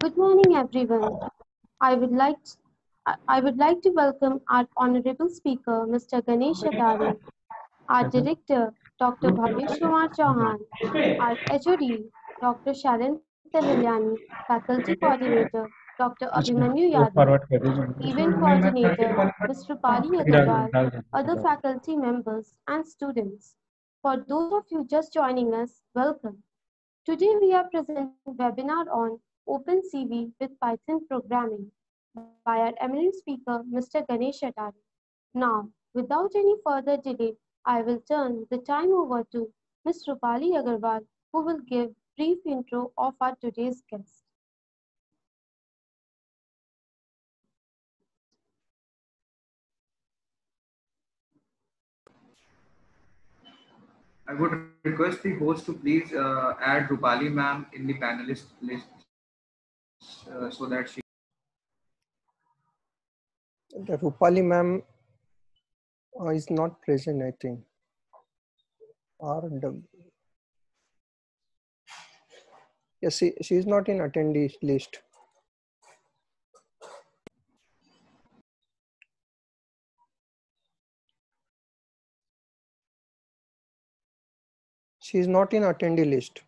Good morning, everyone. I would like I would like to welcome our honorable speaker, Mr. Ganesh Adare, our director, Dr. Bhavesh Kumar Chauhan, our HOD, Dr. Sharon Tehilyani, faculty coordinator, Dr. Abhimanyu Yadav, event coordinator, Ms. Rupali Agarwal, other faculty members, and students. For those of you just joining us, welcome. Today we are presenting webinar on OpenCV with Python programming by our eminent speaker, Mr. Ganesh Atari. Now, without any further delay, I will turn the time over to Ms. Rupali Agarwal, who will give brief intro of our today's guest. I would request the host to please add Rupali ma'am in the panelist list so that she. The Rupali ma'am is not present, I think. Yes, she is not in attendee list. She is not in attendee list,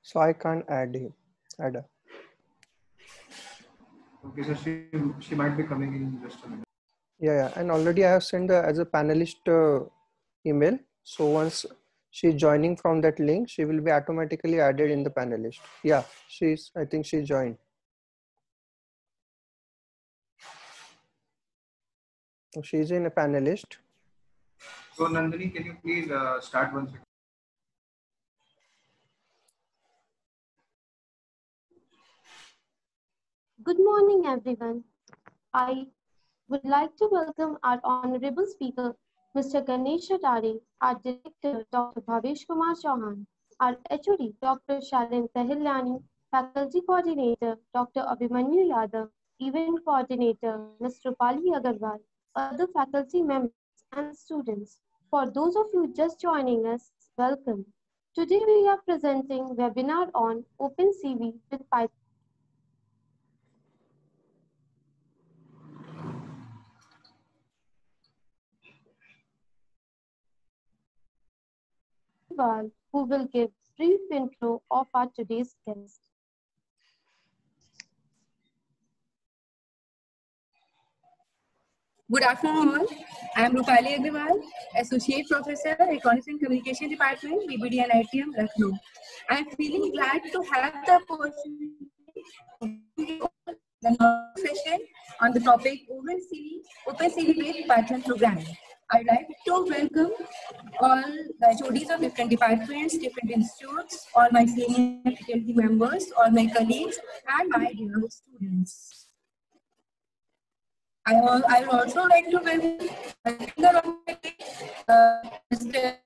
so I can't add her. Okay, so she might be coming in just a minute. Yeah, and already I have sent as a panelist email. So once she's joining from that link, she will be automatically added in the panelist. Yeah, I think she joined. She's in a panelist. So Nandini, can you please start once again? Good morning, everyone. I would like to welcome our honorable speaker, Mr. Ganesh Atari, our director, Dr. Bhavesh Kumar Chauhan, our HOD, Dr. Sharon Tehilyani, faculty coordinator, Dr. Abhimanyu Yadav, event coordinator, Ms. Rupali Agarwal, other faculty members and students. For those of you just joining us, welcome. Today we are presenting webinar on OpenCV with Python. Who will give brief intro of our today's guest. Good afternoon all. I am Rupali Agarwal, Associate Professor, Electronics and Communication Department, BBD and ITM, Lucknow. I am feeling glad to have the opportunity to the session on the topic OpenCV with Python programming. I'd like to welcome all the HODs of different departments, different institutes, all my senior faculty members, all my colleagues, and my dear students. I would also like to welcome Mr.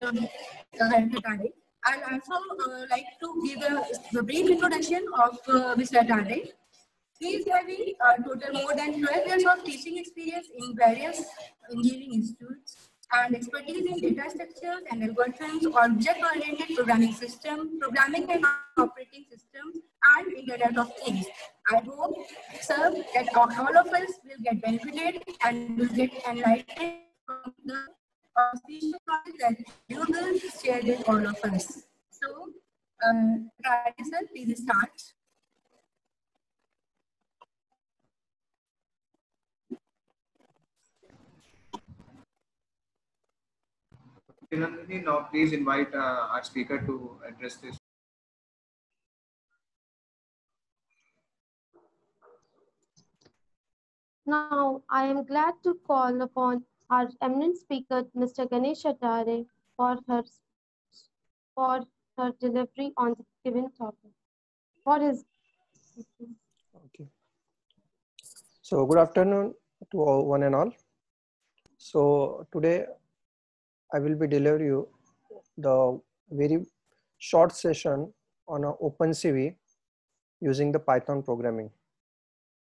Atare. I'd also like to give a brief introduction of Mr. Atare. He is having a total more than 12 years of teaching experience in various engineering institutes and expertise in data structures and algorithms, object-oriented programming system, programming and operating systems, and Internet of Things. I hope, sir, that all of us will get benefited and will get enlightened from the auspicious knowledge that you will share with all of us. So, sir, please start. Nandini, now please invite our speaker to address this. Now, I am glad to call upon our eminent speaker, Mr. Ganesh Atare, for her delivery on the given topic. Okay. So good afternoon to one and all. So today I will be delivering you the very short session on OpenCV using the Python programming.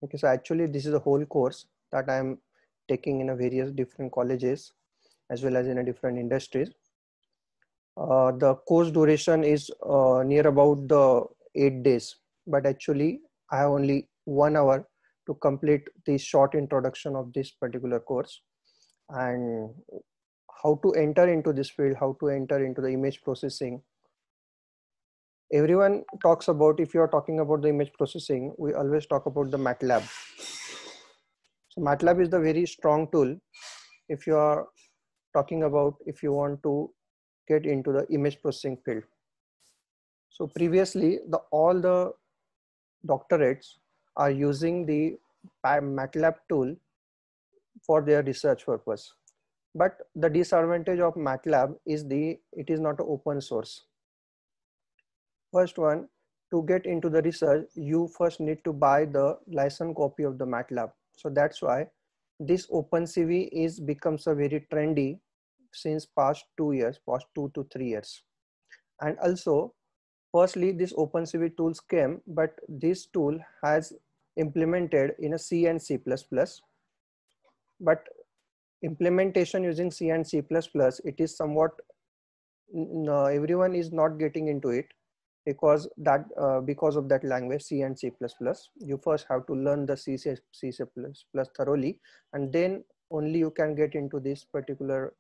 Okay, so actually this is a whole course that I am taking in a various different colleges as well as in a different industries. The course duration is near about the 8 days, but actually I have only 1 hour to complete the short introduction of this particular course, and how to enter into this field, how to enter into the image processing. Everyone talks about, if you are talking about the image processing, we always talk about the MATLAB. So MATLAB is the very strong tool if you are talking about, if you want to get into the image processing field. So previously, all the doctorates are using the MATLAB tool for their research purpose. But the disadvantage of MATLAB is it is not an open source. First one, to get into the research, you first need to buy the license copy of the MATLAB. So that's why this OpenCV becomes a very trendy since past 2 years, past 2 to 3 years. And also, firstly, this OpenCV tools came, but this tool has implemented in a C and C++, but implementation using C and C++, it is somewhat, everyone is not getting into it because of that language, C and C++. You first have to learn the C thoroughly, and then only you can get into this particular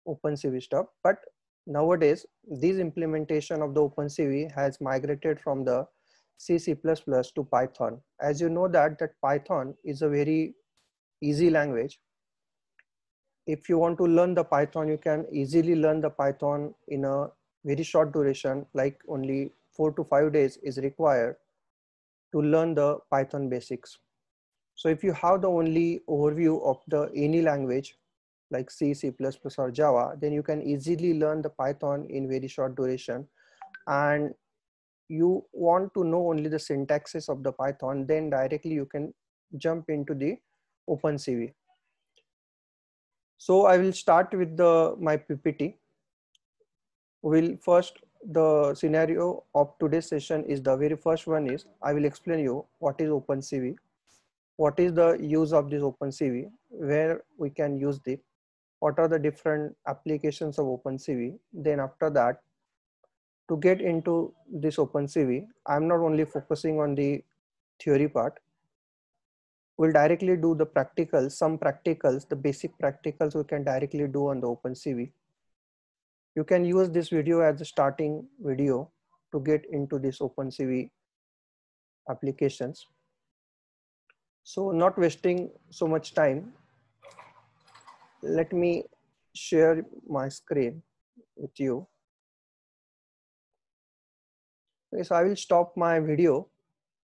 OpenCV stuff. But nowadays, this implementation of the OpenCV has migrated from the C++ to Python. As you know that Python is a very easy language. If you want to learn the Python, you can easily learn the Python in a very short duration, like only 4 to 5 days is required to learn the Python basics. So if you have the only overview of the any language like C, C++ or Java, then you can easily learn the Python in very short duration. And you want to know only the syntaxes of the Python, then directly you can jump into the OpenCV. So I will start with my PPT. The scenario of today's session is, the very first one is, I will explain you what is OpenCV, what is the use of this OpenCV, where we can use it, what are the different applications of OpenCV. Then after that, to get into this OpenCV, I'm not only focusing on the theory part. We'll directly do the practicals, some practicals, the basic practicals we can directly do on the OpenCV. You can use this video as a starting video to get into this OpenCV applications. So not wasting so much time, let me share my screen with you. Okay, so I will stop my video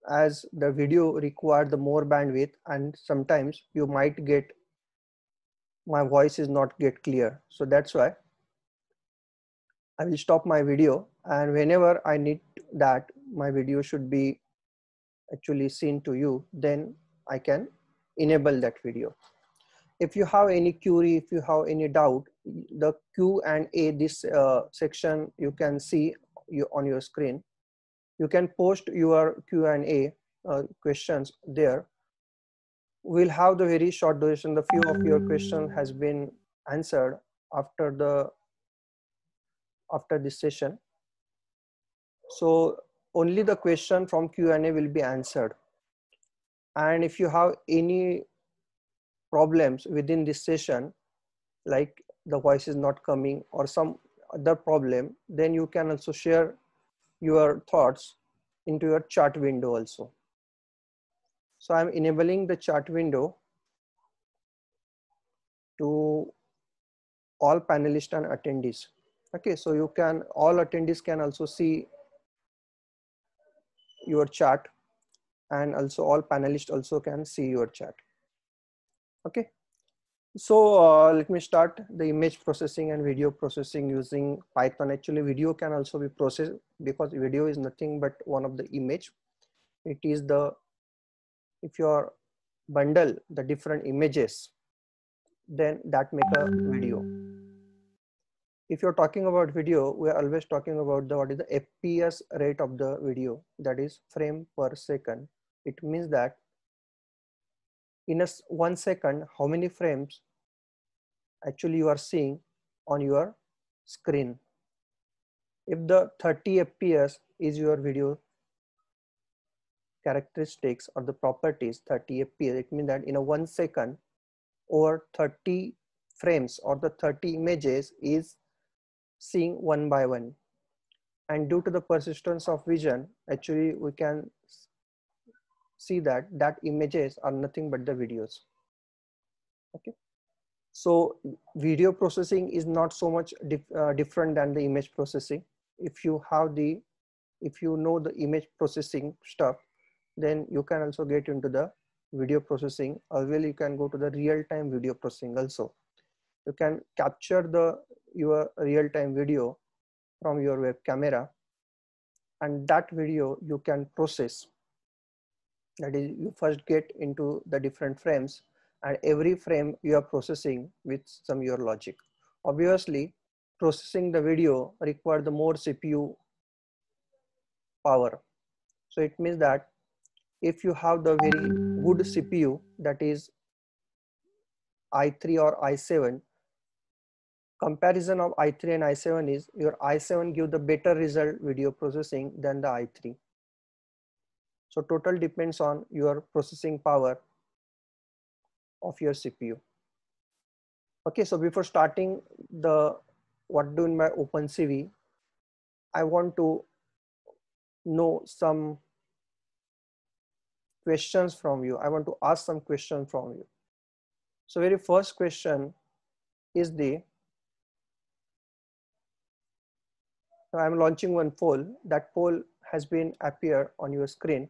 as the video requires the more bandwidth, and sometimes you might get my voice is not get clear. So that's why I will stop my video, and whenever I need that my video should be actually seen to you, then I can enable that video. If you have any query, if you have any doubt, the Q&A, this section you can see on your screen. You can post your Q&A questions there. We'll have the very short duration. The few of your question has been answered after this session. So only the question from Q&A will be answered. And if you have any problems within this session, like the voice is not coming or some other problem, then you can also share your thoughts into your chat window also. So I'm enabling the chat window to all panelists and attendees. Okay, so all attendees can also see your chat, and also all panelists also can see your chat. Okay, so let me start the image processing and video processing using Python. Actually, video can also be processed because video is nothing but one of the image. It is if you are bundle the different images, then that make a video. If you're talking about video, we are always talking about what is the FPS rate of the video, that is frame per second. It means that in 1 second, how many frames actually you are seeing on your screen. If the 30 fps is your video characteristics or the properties 30 fps, it means that in a 1 second over 30 frames or the 30 images is seeing one by one. And due to the persistence of vision, actually we can see that images are nothing but the videos. Okay, so video processing is not so much different than the image processing. If you know the image processing stuff, then you can also get into the video processing, or well you can go to the real-time video processing also. You can capture your real-time video from your web camera, and that video you can process. That is, you first get into the different frames, and every frame you are processing with some your logic. Obviously, processing the video require the more CPU power. So it means that if you have the very good CPU, that is i3 or i7, comparison of i3 and i7 is your i7 give the better result video processing than the i3. So total depends on your processing power of your CPU. Okay, so before starting the what do in my OpenCV, I want to know some questions from you. I want to ask some questions from you. So very first question is I'm launching one poll. That poll has been appear on your screen.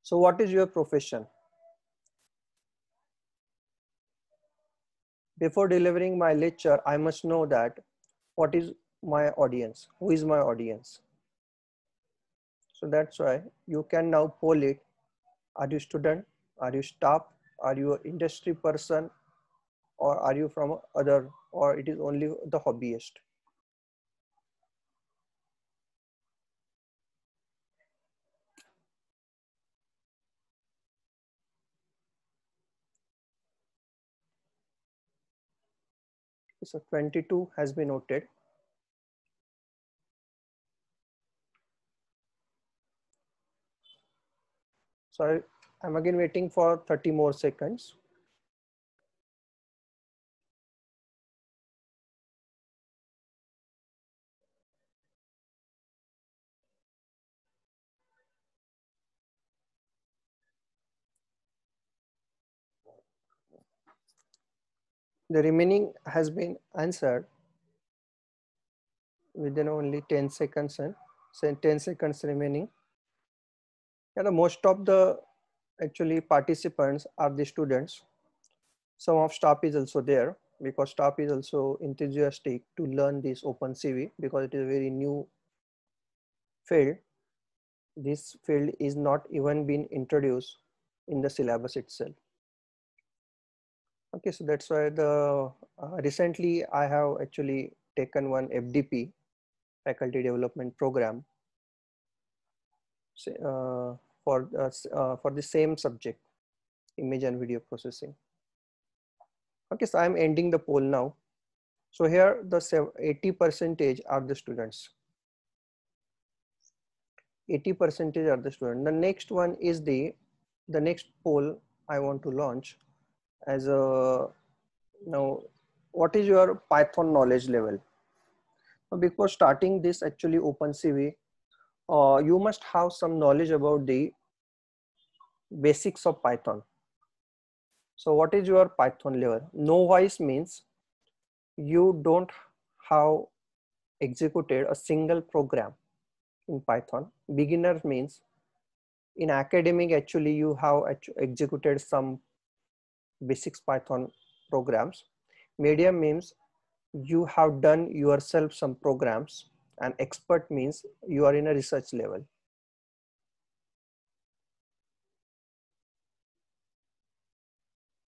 So what is your profession? Before delivering my lecture, I must know that what is my audience, who is my audience. So that's why you can now poll it. Are you student? Are you staff? Are you an industry person? Or are you from other, or it is only the hobbyist? So 22 has been noted. So I'm again waiting for 30 more seconds. The remaining has been answered within only 10 seconds, and 10 seconds remaining. Yeah, the most of the actually participants are the students. Some of staff is also there, because staff is also enthusiastic to learn this OpenCV because it is a very new field. This field is not even been introduced in the syllabus itself. Okay, so that's why recently I have actually taken one FDP, faculty development program, for the same subject, image and video processing. Okay, so I'm ending the poll now. So here the 80% are the students. 80% are the students. The next one is the next poll I want to launch as a, now, what is your Python knowledge level? Before starting this actually OpenCV, you must have some knowledge about the basics of Python. So what is your Python level? Novice means you don't have executed a single program in Python. Beginner means in academic actually you have executed some basics Python programs. Medium means you have done yourself some programs, and expert means you are in a research level.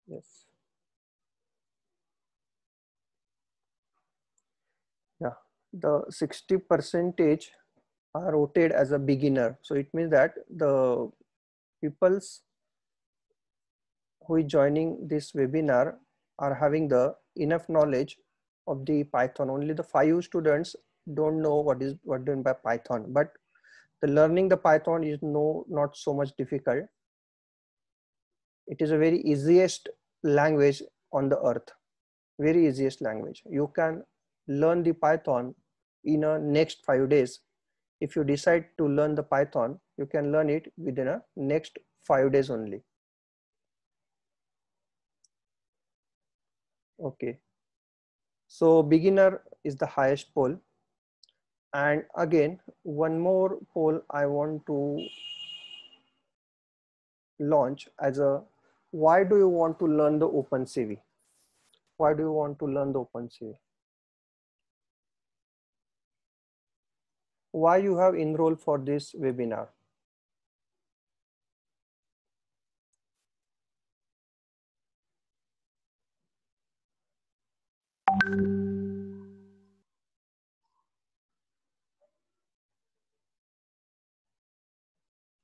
Yes. Yeah, the 60% are rated as a beginner. So it means that the peoples who is joining this webinar are having the enough knowledge of the Python. Only the 5 students don't know what done by Python, but the learning the Python is not so much difficult. It is a very easiest language on the earth, very easiest language. You can learn the Python in a next 5 days. If you decide to learn the Python, you can learn it within a next 5 days only. Okay, so beginner is the highest poll. And again, one more poll I want to launch as a, why do you want to learn the OpenCV? Why do you want to learn the OpenCV? Why you have enrolled for this webinar?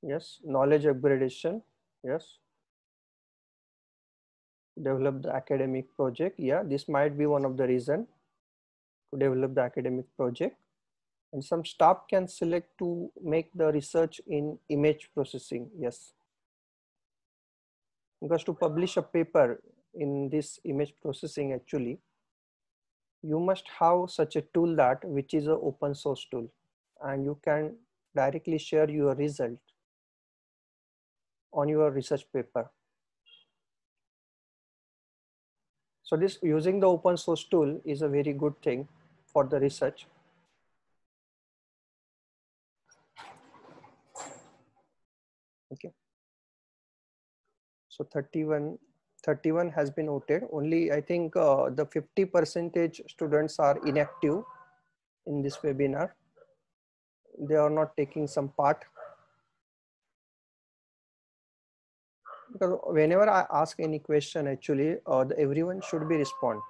Yes, knowledge upgradation. Yes. Develop the academic project. Yeah, this might be one of the reason to develop the academic project. And some staff can select to make the research in image processing. Yes. Because to publish a paper in this image processing, actually, you must have such a tool that which is an open source tool, and you can directly share your result on your research paper. So this using the open source tool is a very good thing for the research. Okay. So 31 has been voted. Only I think the 50% students are inactive in this webinar. They are not taking some part. Because whenever I ask any question, actually, everyone should be respond.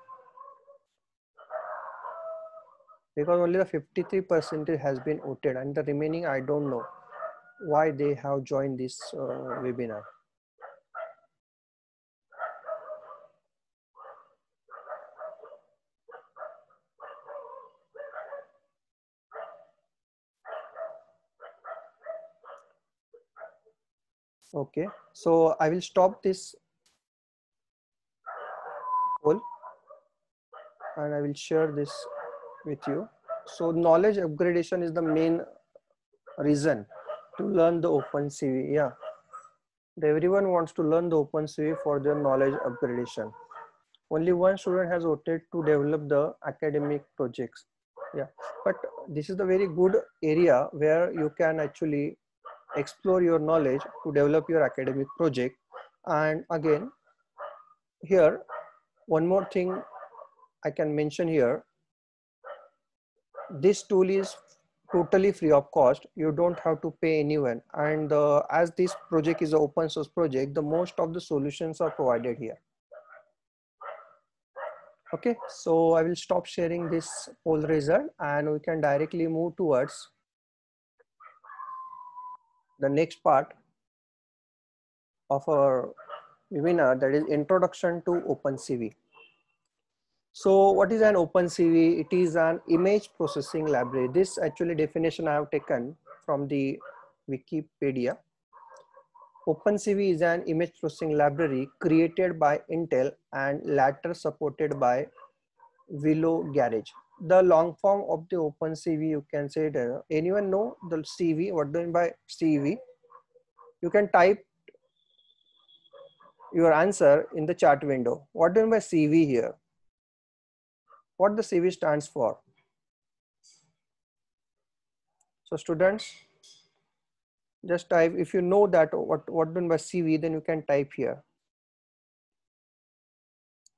Because only the 53% has been voted, and the remaining I don't know why they have joined this webinar. Okay, so I will stop this poll and I will share this with you. So knowledge upgradation is the main reason to learn the OpenCV. Yeah, everyone wants to learn the OpenCV for their knowledge upgradation. Only one student has voted to develop the academic projects. Yeah, but this is the very good area where you can actually explore your knowledge to develop your academic project. And again, here, one more thing I can mention here. This tool is totally free of cost. You don't have to pay anyone. And as this project is an open source project, the most of the solutions are provided here. Okay, so I will stop sharing this poll result and we can directly move towards the next part of our webinar, that is introduction to OpenCV. So what is an OpenCV? It is an image processing library. This actually definition I have taken from the Wikipedia. OpenCV is an image processing library created by Intel and later supported by Willow Garage. The long form of the OpenCV, you can say that anyone know the CV, what do you mean by CV? You can type your answer in the chat window. What do you mean by CV here? What the CV stands for? So students, just type, if you know that what do you mean by CV, then you can type here.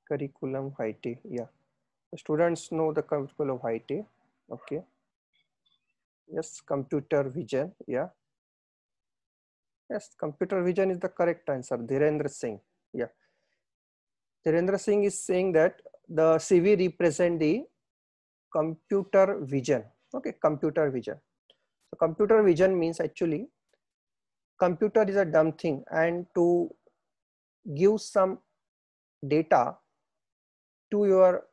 Curriculum vitae, yeah. The students know the curriculum vitae, okay. Yes, computer vision, yeah. Yes, computer vision is the correct answer, Dhirendra Singh, yeah. Dhirendra Singh is saying that the CV represent the computer vision, okay, computer vision. So computer vision means actually computer is a dumb thing, and to give some data to your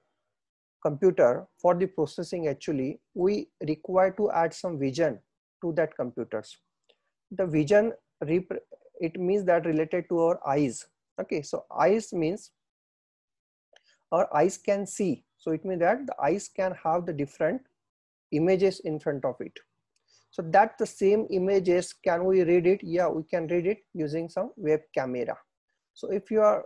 computer, for the processing actually, we require to add some vision to that computers. The vision, it means that related to our eyes. Okay, so eyes means our eyes can see. So it means that the eyes can have the different images in front of it. So that the same images, can we read it? Yeah, we can read it using some web camera. So if you are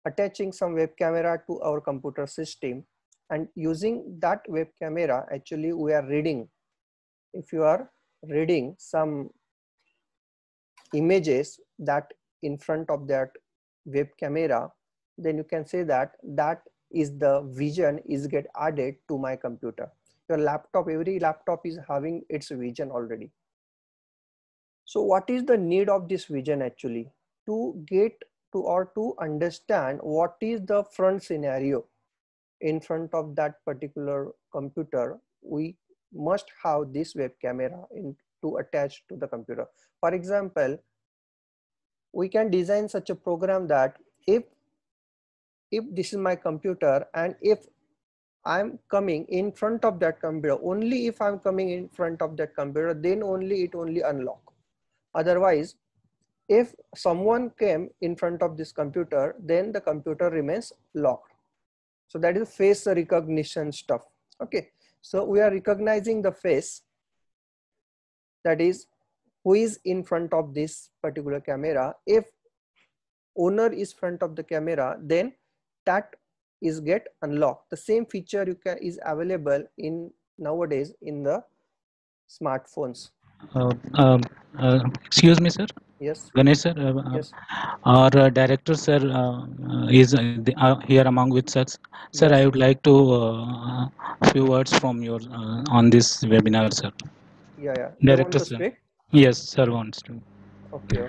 attaching some web camera to our computer system and using that web camera, actually we are reading. If you are reading some images that in front of that web camera, then you can say that that is the vision is get added to my computer. Your laptop, every laptop is having its vision already. So what is the need of this vision actually? To get to or to understand what is the front scenario in front of that particular computer, we must have this web camera to attach to the computer. For example, we can design such a program that if this is my computer and if I'm coming in front of that computer, only if I'm coming in front of that computer, then only it only unlock. Otherwise, if someone came in front of this computer, then the computer remains locked. So that is face recognition stuff. Okay, so we are recognizing the face, that is who is in front of this particular camera. If owner is front of the camera, then that is get unlocked. The same feature is available in nowadays in the smartphones. Uh, um, Excuse me, sir. Yes. Ganesh sir, Yes. our director sir is here among with us. Sir, Yes. I would like to few words from your on this webinar, sir. Yeah. They want Director to sir. speak. Yes, sir wants to. Okay.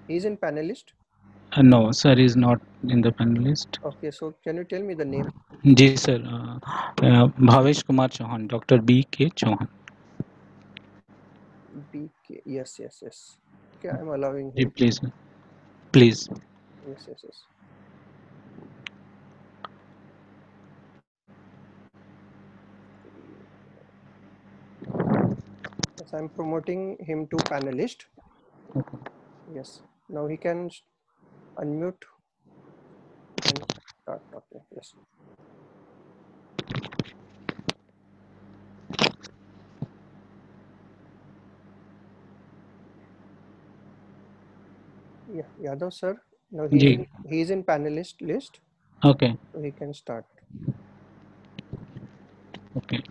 He's in panelist. No, sir is not in the panelist. Okay, so can you tell me the name? Ji sir, Bhavesh Kumar Chauhan, Dr. B.K. Chauhan. BK. Yes. Okay, I'm allowing ji him. please, please. Yes. Yes, I'm promoting him to panelist. Yes. Now he can unmute and start talking. Yes. Yeah, Yadav sir. Now ji, he's in panelist list, okay, so he can start. okay.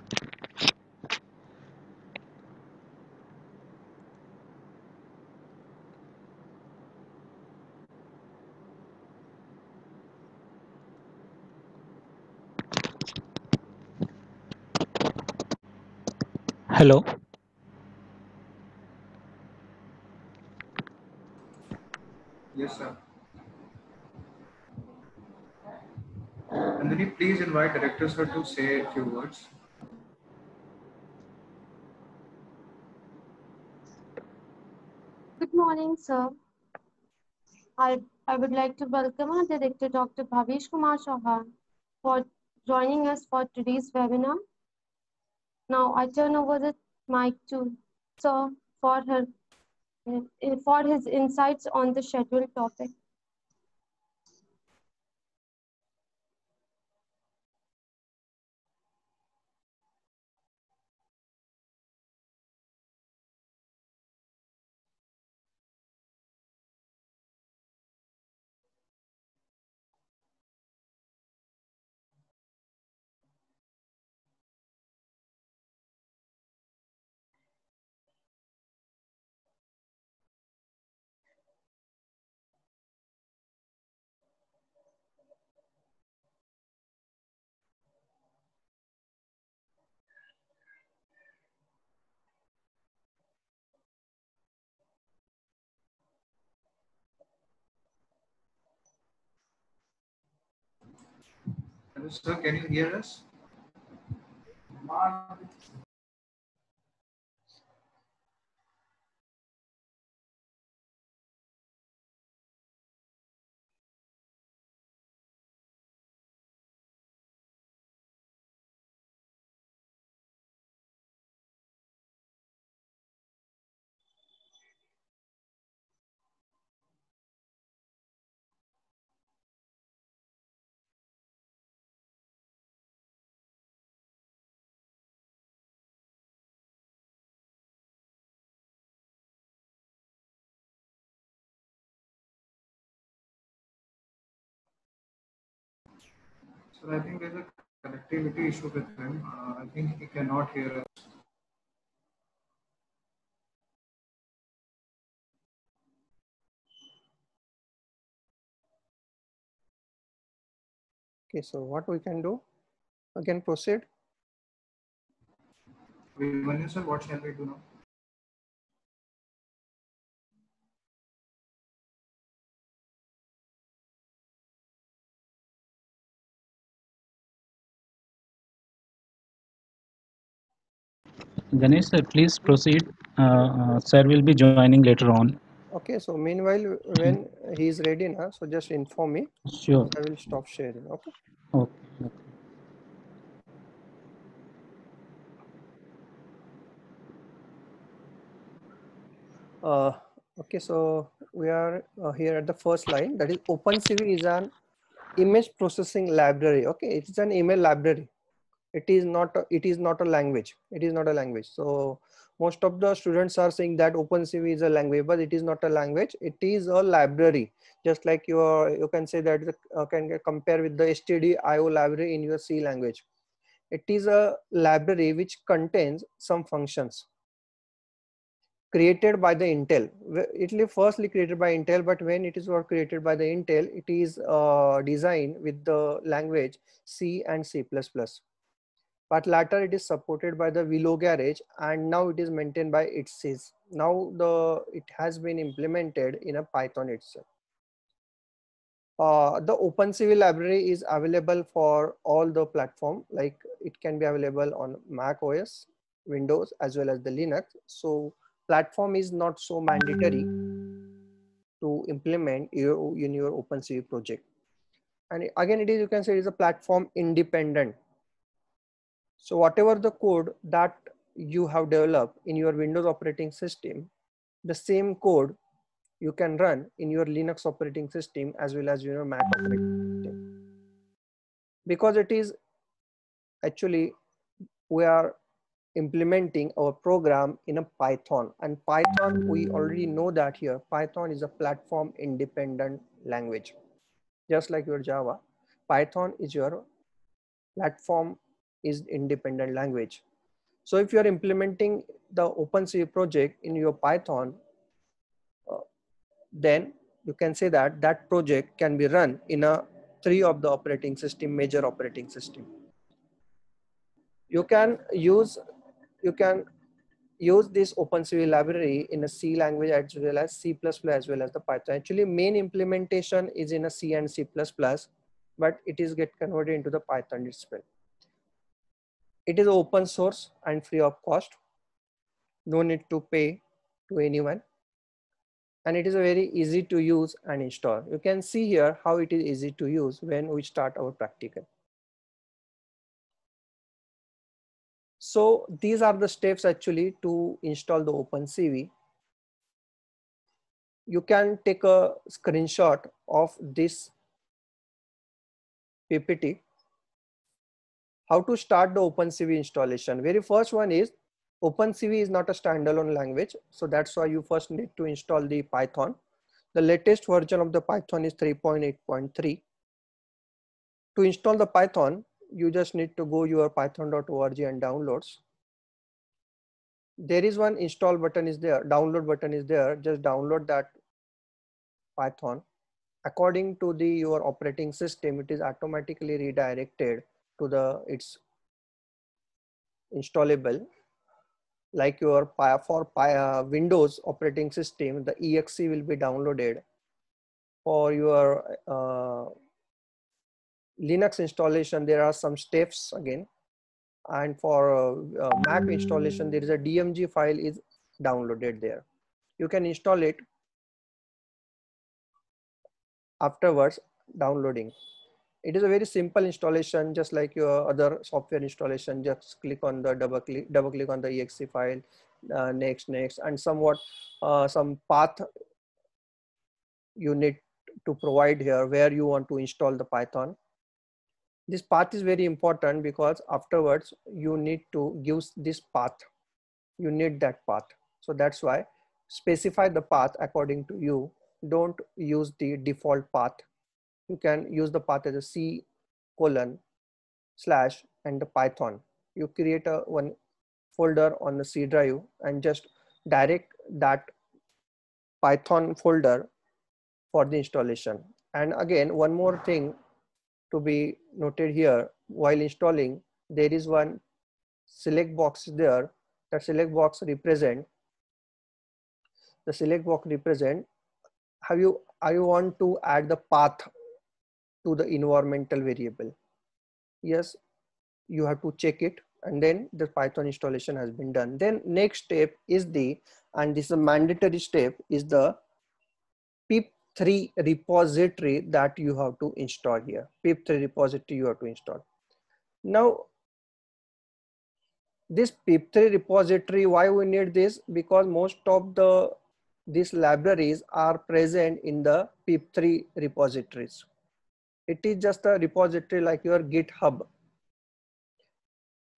Hello. Yes, sir. And then you please invite director sir to say a few words. Good morning, sir. I would like to welcome our director, Dr. Bhavesh Kumar Chauhan, for joining us for today's webinar. Now I turn over the mic to Sir for his insights on the scheduled topic. Hello, sir. Can you hear us? So I think there's a connectivity issue with him. I think he cannot hear us. Okay, so what we can do? Again, proceed. Abhimanyu sir, what shall we do now? Ganesh sir, please proceed. Sir will be joining later on. Okay, so meanwhile, when he is ready now, so just inform me. Sure. I will stop sharing. Okay. Okay. Uh, okay, so we are here at the first line. That is, OpenCV is an image processing library. Okay, it is an email library. It is not. It is not a language. It is not a language. So most of the students are saying that OpenCV is a language, but it is not a language. It is a library. Just like you can say that can compare with the stdio library in your C language. It is a library which contains some functions created by the Intel. It is firstly created by Intel, but when it is created by the Intel, it is designed with the language C and C++. But later it is supported by the Willow Garage, and now it is maintained by ITSYS. Now it has been implemented in a Python itself. The OpenCV library is available for all the platform, like it can be available on Mac OS, Windows, as well as the Linux. So platform is not so mandatory to implement in your OpenCV project. And again, you can say it is a platform independent. So whatever the code that you have developed in your Windows operating system, the same code you can run in your Linux operating system as well as your Mac operating system. Because it is actually, we are implementing our program in a Python, and Python, we already know that here, Python is a platform independent language. Just like your Java, Python is your platform is independent language. So if you are implementing the OpenCV project in your Python, then you can say that that project can be run in a 3 of the operating system, major operating system. You can use this OpenCV library in a C language as well as C++ as well as the Python. Actually, main implementation is in a C and C++, but it is get converted into the Python itself. It is open source and free of cost. No need to pay to anyone. And it is a very easy to use and install. You can see here how it is easy to use when we start our practical. So these are the steps actually to install the OpenCV. You can take a screenshot of this PPT. How to start the OpenCV installation. Very first one is, OpenCV is not a standalone language. So that's why you first need to install the Python. The latest version of the Python is 3.8.3. To install the Python, you just need to go your python.org and downloads. There is one install button is there, download button is there. Just download that Python. According to your operating system, it is automatically redirected to its installable. Like your Windows operating system, the exe will be downloaded. For your Linux installation, there are some steps again. And for Mac installation, there is a DMG file is downloaded there. You can install it afterwards downloading. It is a very simple installation, just like your other software installation. Just click on the double click on the exe file, next, and somewhat some path you need to provide here where you want to install the Python. This path is very important because afterwards you need to give this path. You need that path. So that's why specify the path according to you. Don't use the default path. You can use the path as a C:\. slash and the Python. You create a one folder on the C drive and just direct that Python folder for the installation. And again, one more thing to be noted here, while installing, there is one select box there. That select box represent are you want to add the path to the environmental variable? Yes, you have to check it, and then the Python installation has been done. Then next step is and this is a mandatory step, is the pip3 repository that you have to install here. Pip3 repository you have to install. Now this pip3 repository, why we need this? Because most of these libraries are present in the pip3 repositories. It is just a repository like your GitHub.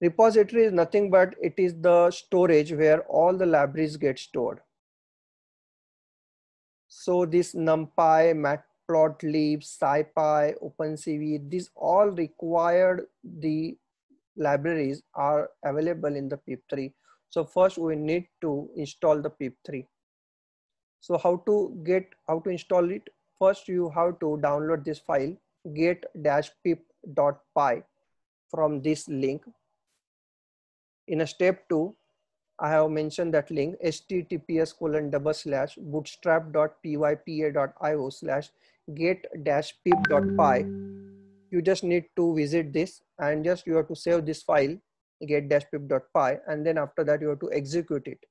Repository is nothing but it is the storage where all the libraries get stored. So this NumPy, Matplotlib, SciPy, OpenCV, these all required the libraries are available in the pip3. So first we need to install the pip3. So how to install it? First you have to download this file get-pip.py from this link. In a step 2, I have mentioned that link https://bootstrap.pypa.io/get-pip.py. You just need to visit this and just you have to save this file get-pip.py, and then after that you have to execute it.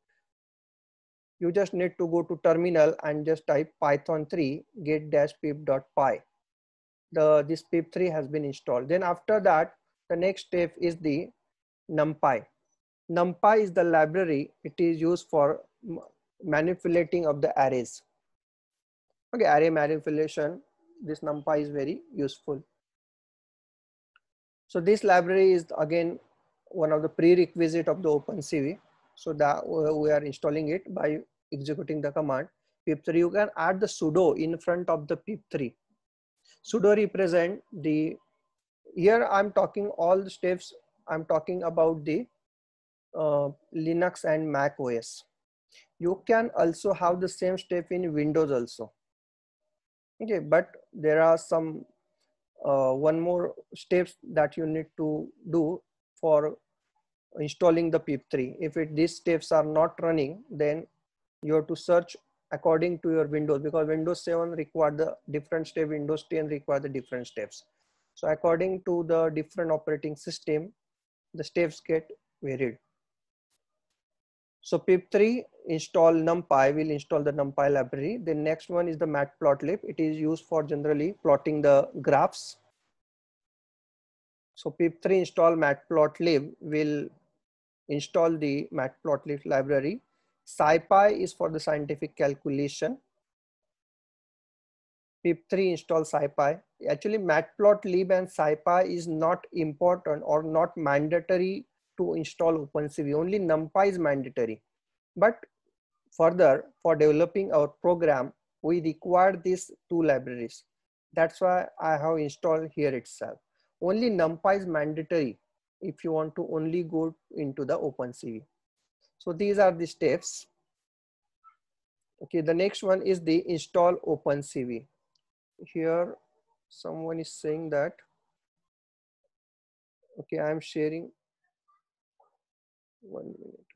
You just need to go to terminal and just type python3 get-pip.py. This pip3 has been installed. Then after that, the next step is the NumPy. NumPy is the library. It is used for manipulating of the arrays. Okay, array manipulation. This NumPy is very useful. So this library is again one of the prerequisite of the OpenCV. So that we are installing it by executing the command pip3. You can add the sudo in front of the pip3. Sudo represent the, here I'm talking all the steps, I'm talking about the Linux and Mac OS. You can also have the same step in Windows also. Okay, but there are some one more steps that you need to do for installing the pip3. If these steps are not running, then you have to search according to your Windows, because Windows 7 require the different step, Windows 10 require the different steps. So according to the different operating system, the steps get varied. So pip3 install NumPy, will install the NumPy library. The next one is the Matplotlib. It is used for generally plotting the graphs. So pip3 install Matplotlib will install the Matplotlib library. SciPy is for the scientific calculation. pip3 install SciPy. Actually Matplotlib and SciPy is not important or not mandatory to install OpenCV. Only NumPy is mandatory. But further, for developing our program, we require these two libraries. That's why I have installed here itself. Only NumPy is mandatory if you want to only go into the OpenCV. So these are the steps. Okay, the next one is the install OpenCV. Here someone is saying that, okay, I am sharing 1 minute.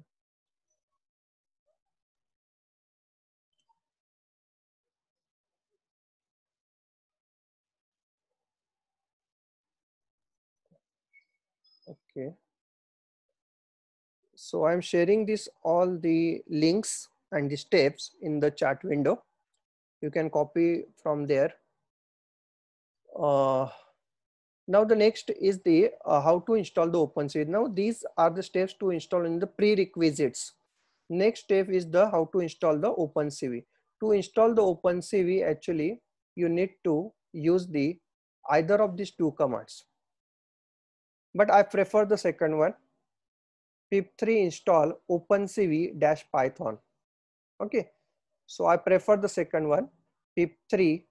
Okay, so I'm sharing this all the links and the steps in the chat window. You can copy from there. Now the next is the how to install the OpenCV. Now these are the steps to install in the prerequisites. Next step is the how to install the OpenCV. To install the OpenCV, actually you need to use the either of these two commands, but I prefer the second one, pip3 install OpenCV-Python. Okay, so I prefer the second one, pip3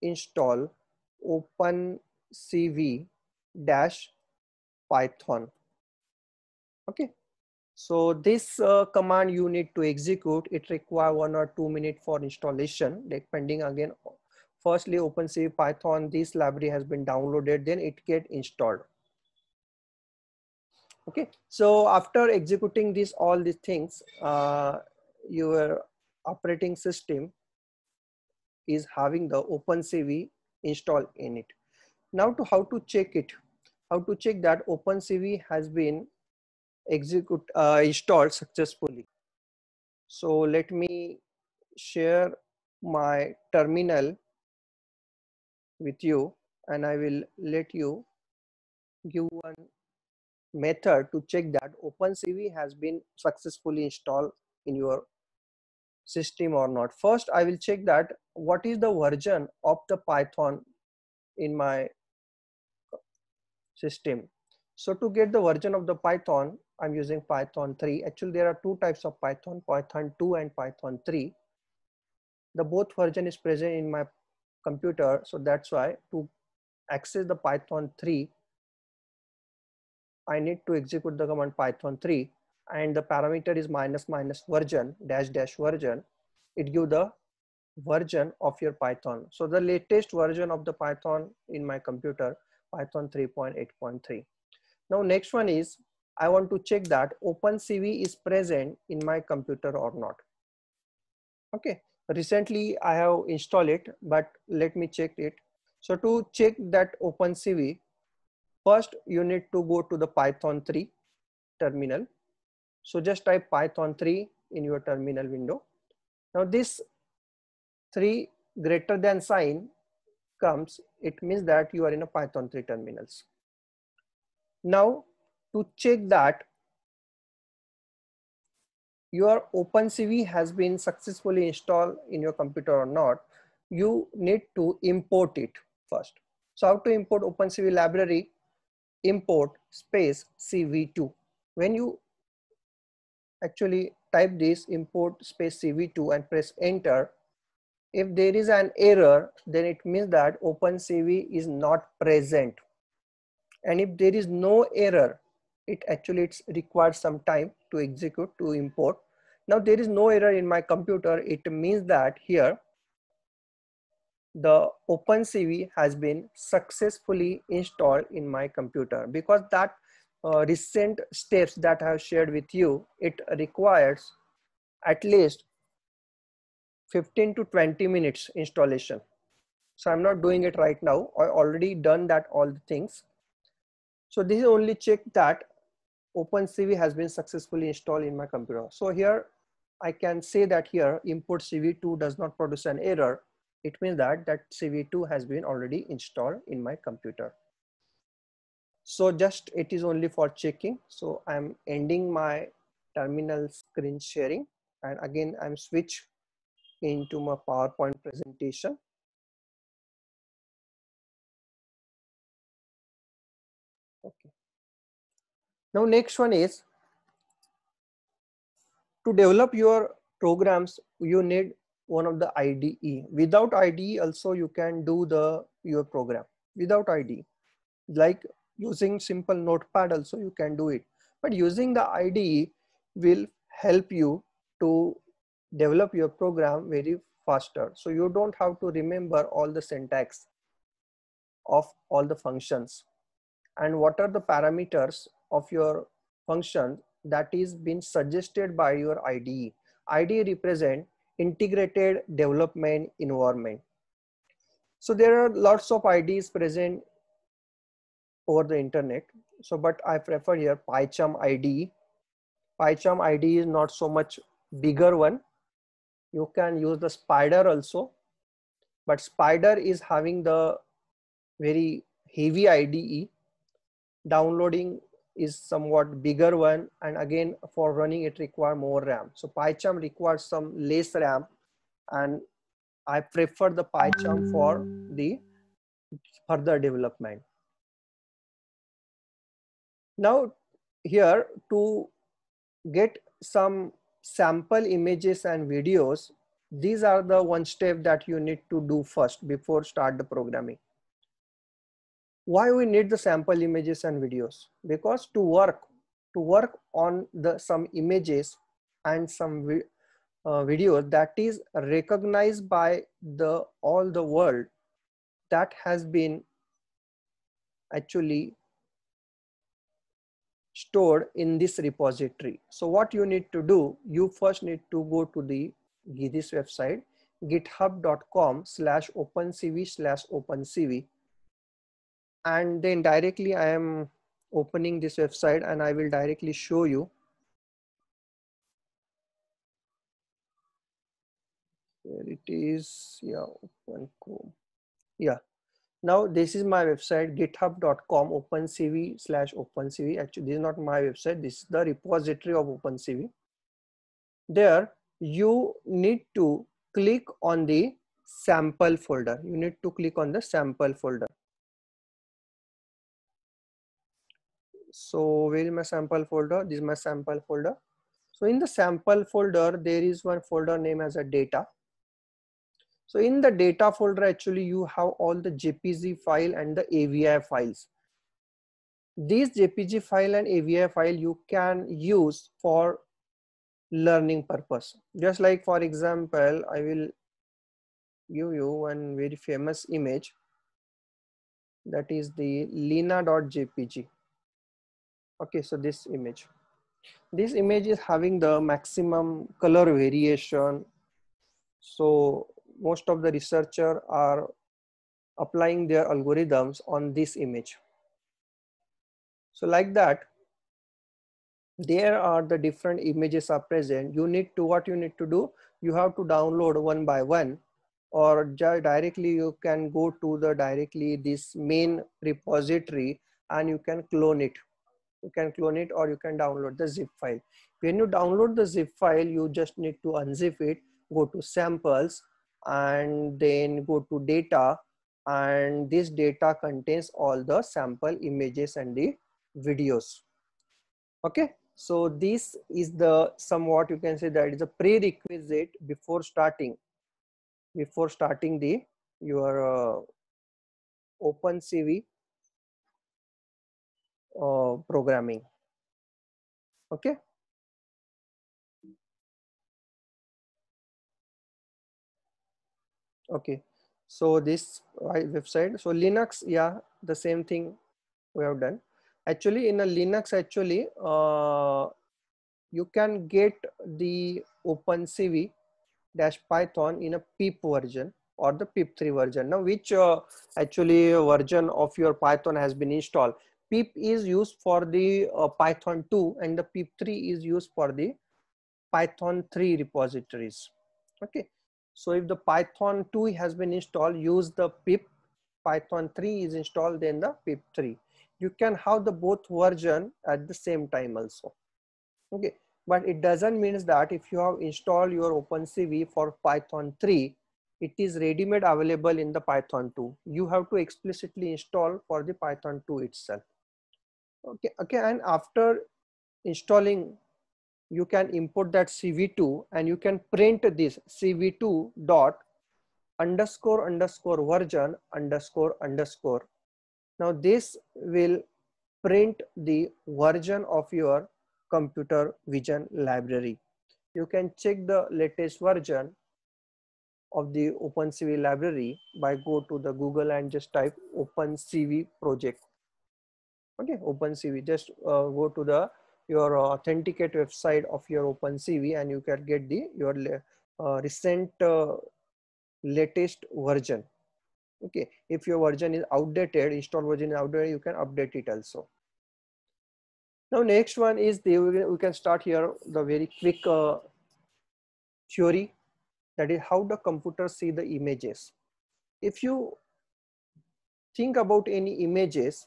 install opencv-python. Okay. So this command you need to execute. It requires 1 or 2 minutes for installation, depending again. Firstly, OpenCV Python, this library has been downloaded, then it get installed. Okay, so after executing this, all these things, your operating system is having the OpenCV installed in it. Now to how to check it, how to check that OpenCV has been installed successfully. So let me share my terminal with you, and I will let you give one method to check that OpenCV has been successfully installed in your system or not. First, I will check that what is the version of the Python in my system. So to get the version of the Python, I'm using Python 3. Actually, there are two types of Python, Python 2 and Python 3. The both version is present in my computer. So that's why to access the Python 3, I need to execute the command Python 3, and the parameter is -- version -- version. It gives the version of your Python. So the latest version of the Python in my computer, Python 3.8.3. Now next one is, I want to check that OpenCV is present in my computer or not. Okay, recently I have installed it, but let me check it. So to check that OpenCV, first you need to go to the Python 3 terminal. So just type Python 3 in your terminal window. Now this 3 greater than sign comes, it means that you are in a Python 3 terminals. Now to check that your OpenCV has been successfully installed in your computer or not, you need to import it first. So how to import OpenCV library? Import space CV2. When you actually type this import space CV2 and press enter, if there is an error, then it means that OpenCV is not present. And if there is no error, it requires some time to execute, to import. Now there is no error in my computer. It means that here the OpenCV has been successfully installed in my computer, because that recent steps that I have shared with you, it requires at least 15 to 20 minutes installation. So I'm not doing it right now. I already done that all the things. So this is only check that OpenCV has been successfully installed in my computer. So here I can say that here import CV2 does not produce an error. It means that CV2 has been already installed in my computer. So just it is only for checking. So I'm ending my terminal screen sharing, and again I'm switch into my PowerPoint presentation. Okay. Now next one is, to develop your programs, you need one of the IDE. Without IDE also you can do your program without IDE. Like using simple notepad also you can do it. But using the IDE will help you to develop your program very faster. So you don't have to remember all the syntax of all the functions and what are the parameters of your function that is being suggested by your IDE. IDE represent integrated development environment. So there are lots of IDEs present over the internet. So, but I prefer here PyCharm IDE. PyCharm IDE is not so much bigger one. You can use the Spider also, but Spider is having the very heavy IDE. Downloading is somewhat bigger one, and again for running it require more RAM. So PyCharm requires some less RAM, and I prefer the PyCharm for the further development. Now here, to get some sample images and videos, these are the one step that you need to do first before start the programming. Why we need the sample images and videos? Because to work on the some images and some videos that is recognized by the all the world, that has been actually stored in this repository. So what you need to do, you first need to go to this website, github.com/opencv/opencv, and then directly I am opening this website and I will directly show you. Where it is, yeah, open Chrome. Yeah, now this is my website, github.com opencv/opencv. Actually, this is not my website, this is the repository of OpenCV. There you need to click on the sample folder. You need to click on the sample folder. So where is my sample folder? This is my sample folder. So in the sample folder, there is one folder name as a data. So in the data folder, actually you have all the JPG file and the AVI files. These JPG file and AVI file you can use for learning purpose. Just like, for example, I will give you one very famous image, that is the lena.jpg. Okay, so this image is having the maximum color variation. So most of the researchers are applying their algorithms on this image. So like that, there are the different images are present. What you need to do, you have to download one by one, or directly you can go to directly this main repository and you can clone it. You can clone it or you can download the zip file. When you download the zip file, you just need to unzip it, go to samples, and then go to data, and this data contains all the sample images and the videos. Okay, so this is the somewhat you can say that is a prerequisite before starting the your OpenCV programming. Okay. Okay, so this website, so Linux, yeah, the same thing we have done. Actually, in a Linux, actually, you can get the OpenCV -Python in a PIP version or the PIP3 version. Now, which actually version of your Python has been installed? PIP is used for the Python 2 and the PIP3 is used for the Python 3 repositories. Okay, so if the Python 2 has been installed, use the pip. Python 3 is installed, then the pip3. You can have the both version at the same time also. Okay, but it doesn't mean that if you have installed your OpenCV for Python 3, it is ready-made available in the Python 2. You have to explicitly install for the Python 2 itself. Okay, and after installing, you can import that CV2 and you can print this CV2 dot underscore underscore version underscore underscore. Now this will print the version of your computer vision library. You can check the latest version of the OpenCV library by go to the Google and just type OpenCV project. Okay, OpenCV, just go to your authenticate website of your OpenCV and you can get your recent latest version. Okay, if your version is outdated, install version is outdated, you can update it also. Now next one is we can start here the very quick theory, that is how the computer see the images. If you think about any images,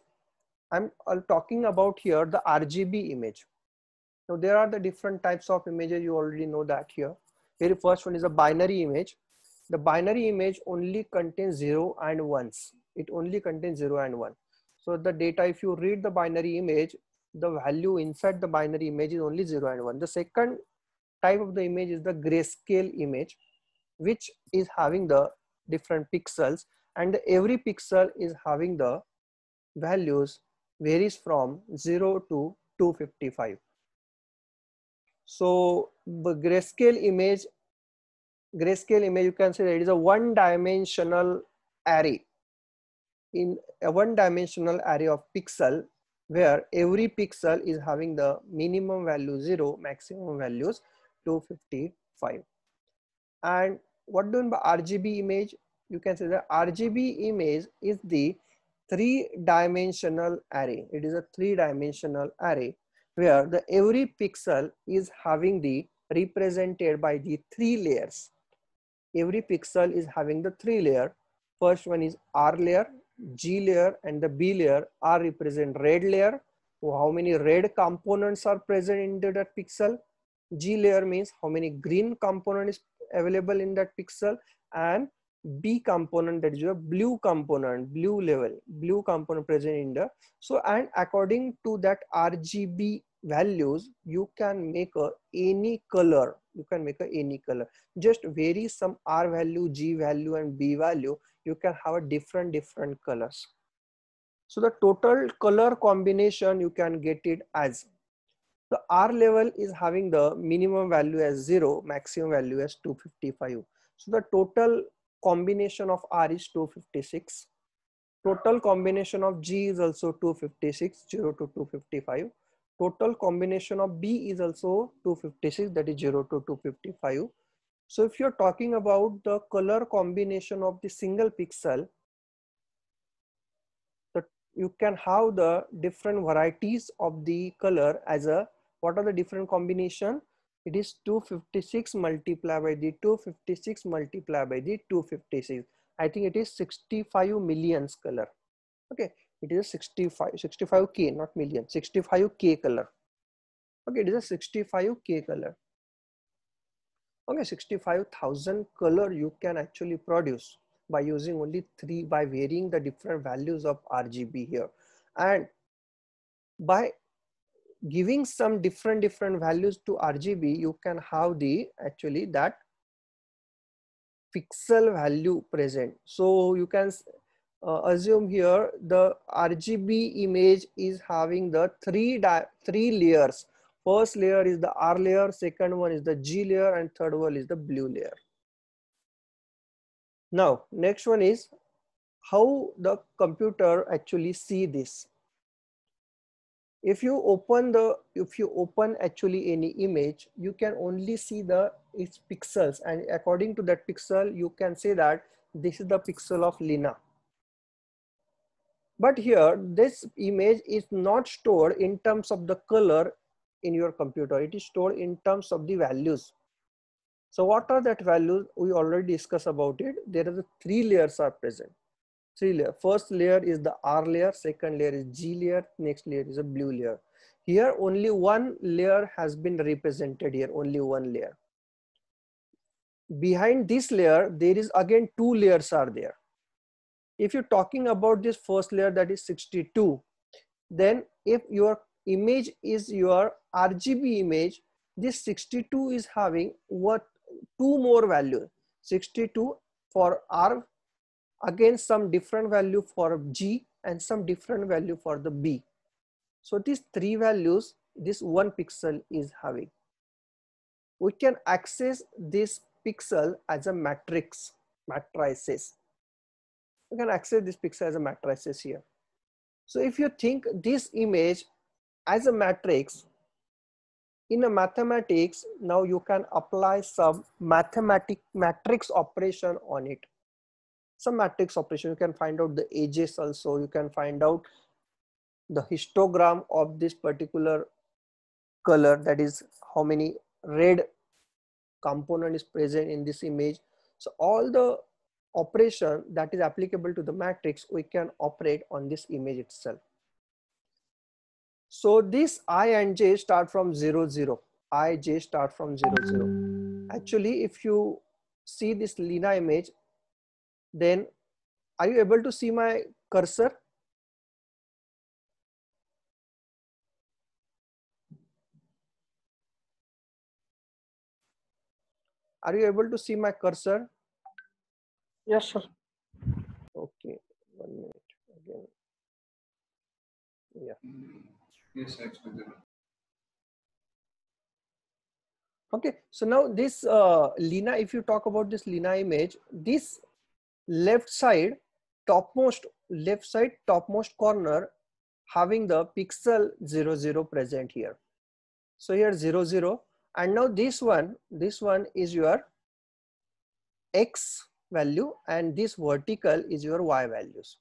I'm talking about here the RGB image. Now there are the different types of images, you already know that here. Very first one is a binary image. The binary image only contains 0 and 1s. It only contains 0 and 1. So the data, if you read the binary image, the value inside the binary image is only 0 and 1. The second type of the image is the grayscale image, which is having the different pixels, and every pixel is having the values varies from 0 to 255. So the grayscale image, you can say that it is a one-dimensional array. In a one-dimensional array of pixel, where every pixel is having the minimum value 0, maximum values 255. And what do you mean by RGB image? You can say that RGB image is the three-dimensional array. It is a three-dimensional array where the every pixel is having the represented by the three layers. Every pixel is having the three layer. First one is R layer, G layer, and the B layer. R represent red layer. How many red components are present into that pixel? G layer means how many green component is available in that pixel, and B component, that is a blue component, blue level, blue component present in the. So, and according to that RGB values, you can make any color. You can make any color. Just vary some R value, G value, and B value. You can have a different colors. So the total color combination you can get it as the R level is having the minimum value as 0, maximum value as 255. So the total combination of R is 256. Total combination of G is also 256, 0 to 255. Total combination of B is also 256, that is 0 to 255. So if you're talking about the color combination of the single pixel, you can have the different varieties of the color as a, what are the different combination? It is 256 multiplied by the 256 multiplied by the 256. I think it is 65 millions color. Okay, it is a 65K, not million, 65K color. Okay, it is a 65K color. Okay, 65,000 color you can actually produce by using only three, by varying the different values of RGB here, and by giving some different values to RGB, you can have the actually that pixel value present. So you can assume here the RGB image is having the three layers. First layer is the R layer, second one is the G layer, and third one is the blue layer. Now, next one is how the computer actually see this. If you open actually any image, you can only see its pixels, and according to that pixel, you can say that this is the pixel of Lina. But here, this image is not stored in terms of the color in your computer. It is stored in terms of the values. So what are that values? We already discussed about it. There are the three layers are present. Three layer. First layer is the R layer, second layer is G layer, next layer is a blue layer. Here only one layer has been represented here, only one layer. Behind this layer, there is again two layers are there. If you're talking about this first layer, that is 62, then if your image is your RGB image, this 62 is having what two more values, 62 for R, again some different value for G, and some different value for the B. So these three values this one pixel is having. We can access this pixel as a matrices. We can access this pixel as a matrices here. So if you think this image as a matrix, in a mathematics, now you can apply some matrix operation on it. Some matrix operation, you can find out the ages also, you can find out the histogram of this particular color, that is how many red component is present in this image. So all the operation that is applicable to the matrix, we can operate on this image itself. So this I and j start from 0, 0. I, j start from 0, 0. Actually, if you see this Lina image, then are you able to see my cursor? Are you able to see my cursor? Yes, sir. Okay, 1 minute again. Yeah. Yes, sir, it's visible. Okay, so now this Lina, if you talk about this Lina image, this left side topmost corner having the pixel 00 present here. So here 00, and now this one is your X value and this vertical is your Y values.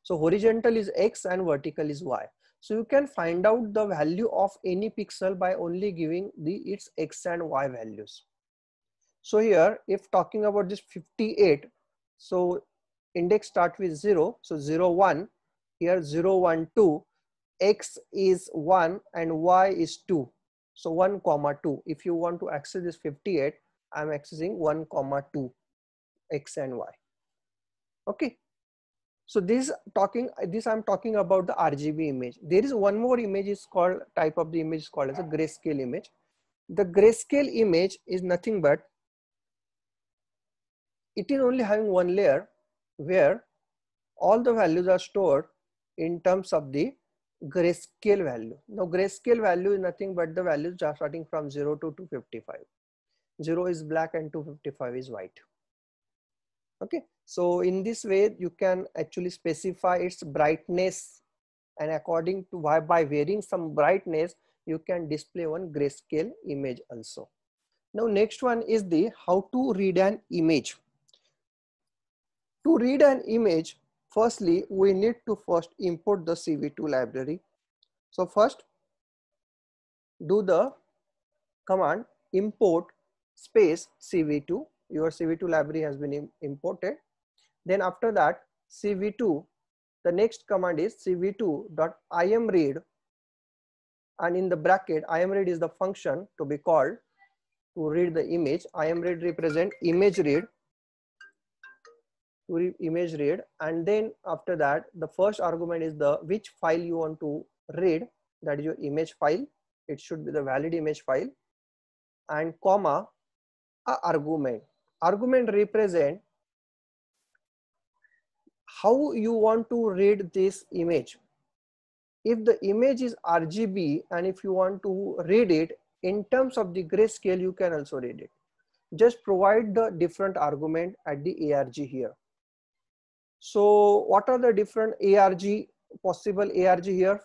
So horizontal is X and vertical is Y. So you can find out the value of any pixel by only giving its X and Y values. So here, if talking about this 58, so index start with 0, so 0, 1, here 0, 1, 2, X is 1 and Y is 2. So 1, 2. If you want to access this 58, I'm accessing 1, 2, X and Y. Okay. So I'm talking about the RGB image. There is one more image is called, type of the image is called as a grayscale image. The grayscale image is nothing but it is only having one layer where all the values are stored in terms of the grayscale value. Now grayscale value is nothing but the values are starting from 0 to 255. 0 is black and 255 is white. Okay, so in this way you can actually specify its brightness, and according to by varying some brightness you can display one grayscale image also. Now next one is the how to read an image. To read an image, firstly, we need to first import the CV2 library. So first, do the command import space CV2. Your CV2 library has been imported. Then after that, CV2, the next command is cv2.imread. And in the bracket, imread is the function to be called to read the image. Imread represent image read. To image read, and then after that the first argument is the which file you want to read, that is your image file. It should be the valid image file, and comma a argument represent how you want to read this image. If the image is RGB and if you want to read it in terms of the grayscale, you can also read it. Just provide the different argument at the ARG here. So what are the different possible ARG here?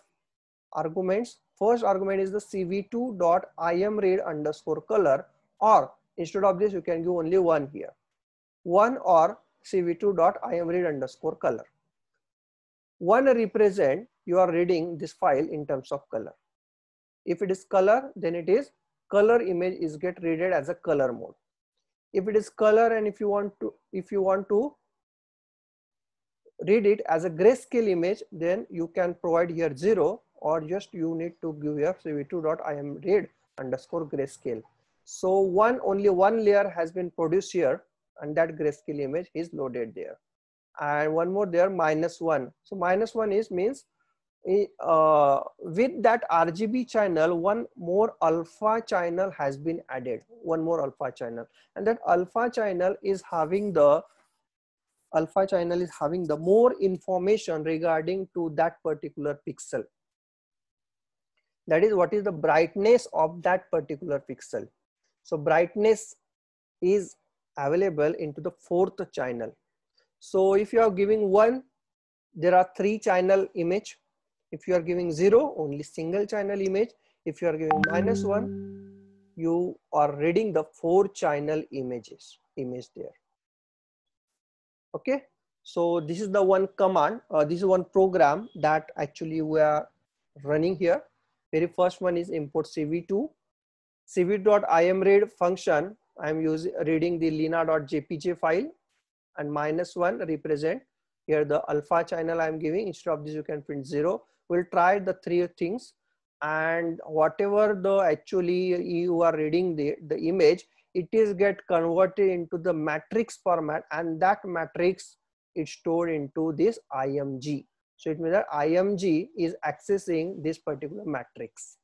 Arguments. First argument is the cv2.imread_color, or instead of this you can give only one here. One or cv2.imread_color. One represent you are reading this file in terms of color. If it is color, then it is color image is get read as a color mode. If it is color and if you want to read it as a grayscale image, then you can provide here 0, or just you need to give here cv2.imread_grayscale. So only one layer has been produced here, and that grayscale image is loaded there. And one more there, -1. So -1 is means with that RGB channel, one more alpha channel has been added. One more alpha channel, and that alpha channel is having the more information regarding to that particular pixel. That is what is the brightness of that particular pixel. So brightness is available into the 4th channel. So if you are giving 1, there are 3 channel image. If you are giving 0, only single channel image. If you are giving -1, you are reading the 4 channel image there. Okay, so this is the one command, this is one program that actually we are running here. Very first one is import cv2.imread function. I am reading the lina.jpg file, and -1 represent here the alpha channel I am giving. Instead of this you can print 0. We'll try the 3 things, and whatever the actually you are reading the image, it is get converted into the matrix format, and that matrix is stored into this IMG. So it means that IMG is accessing this particular matrix.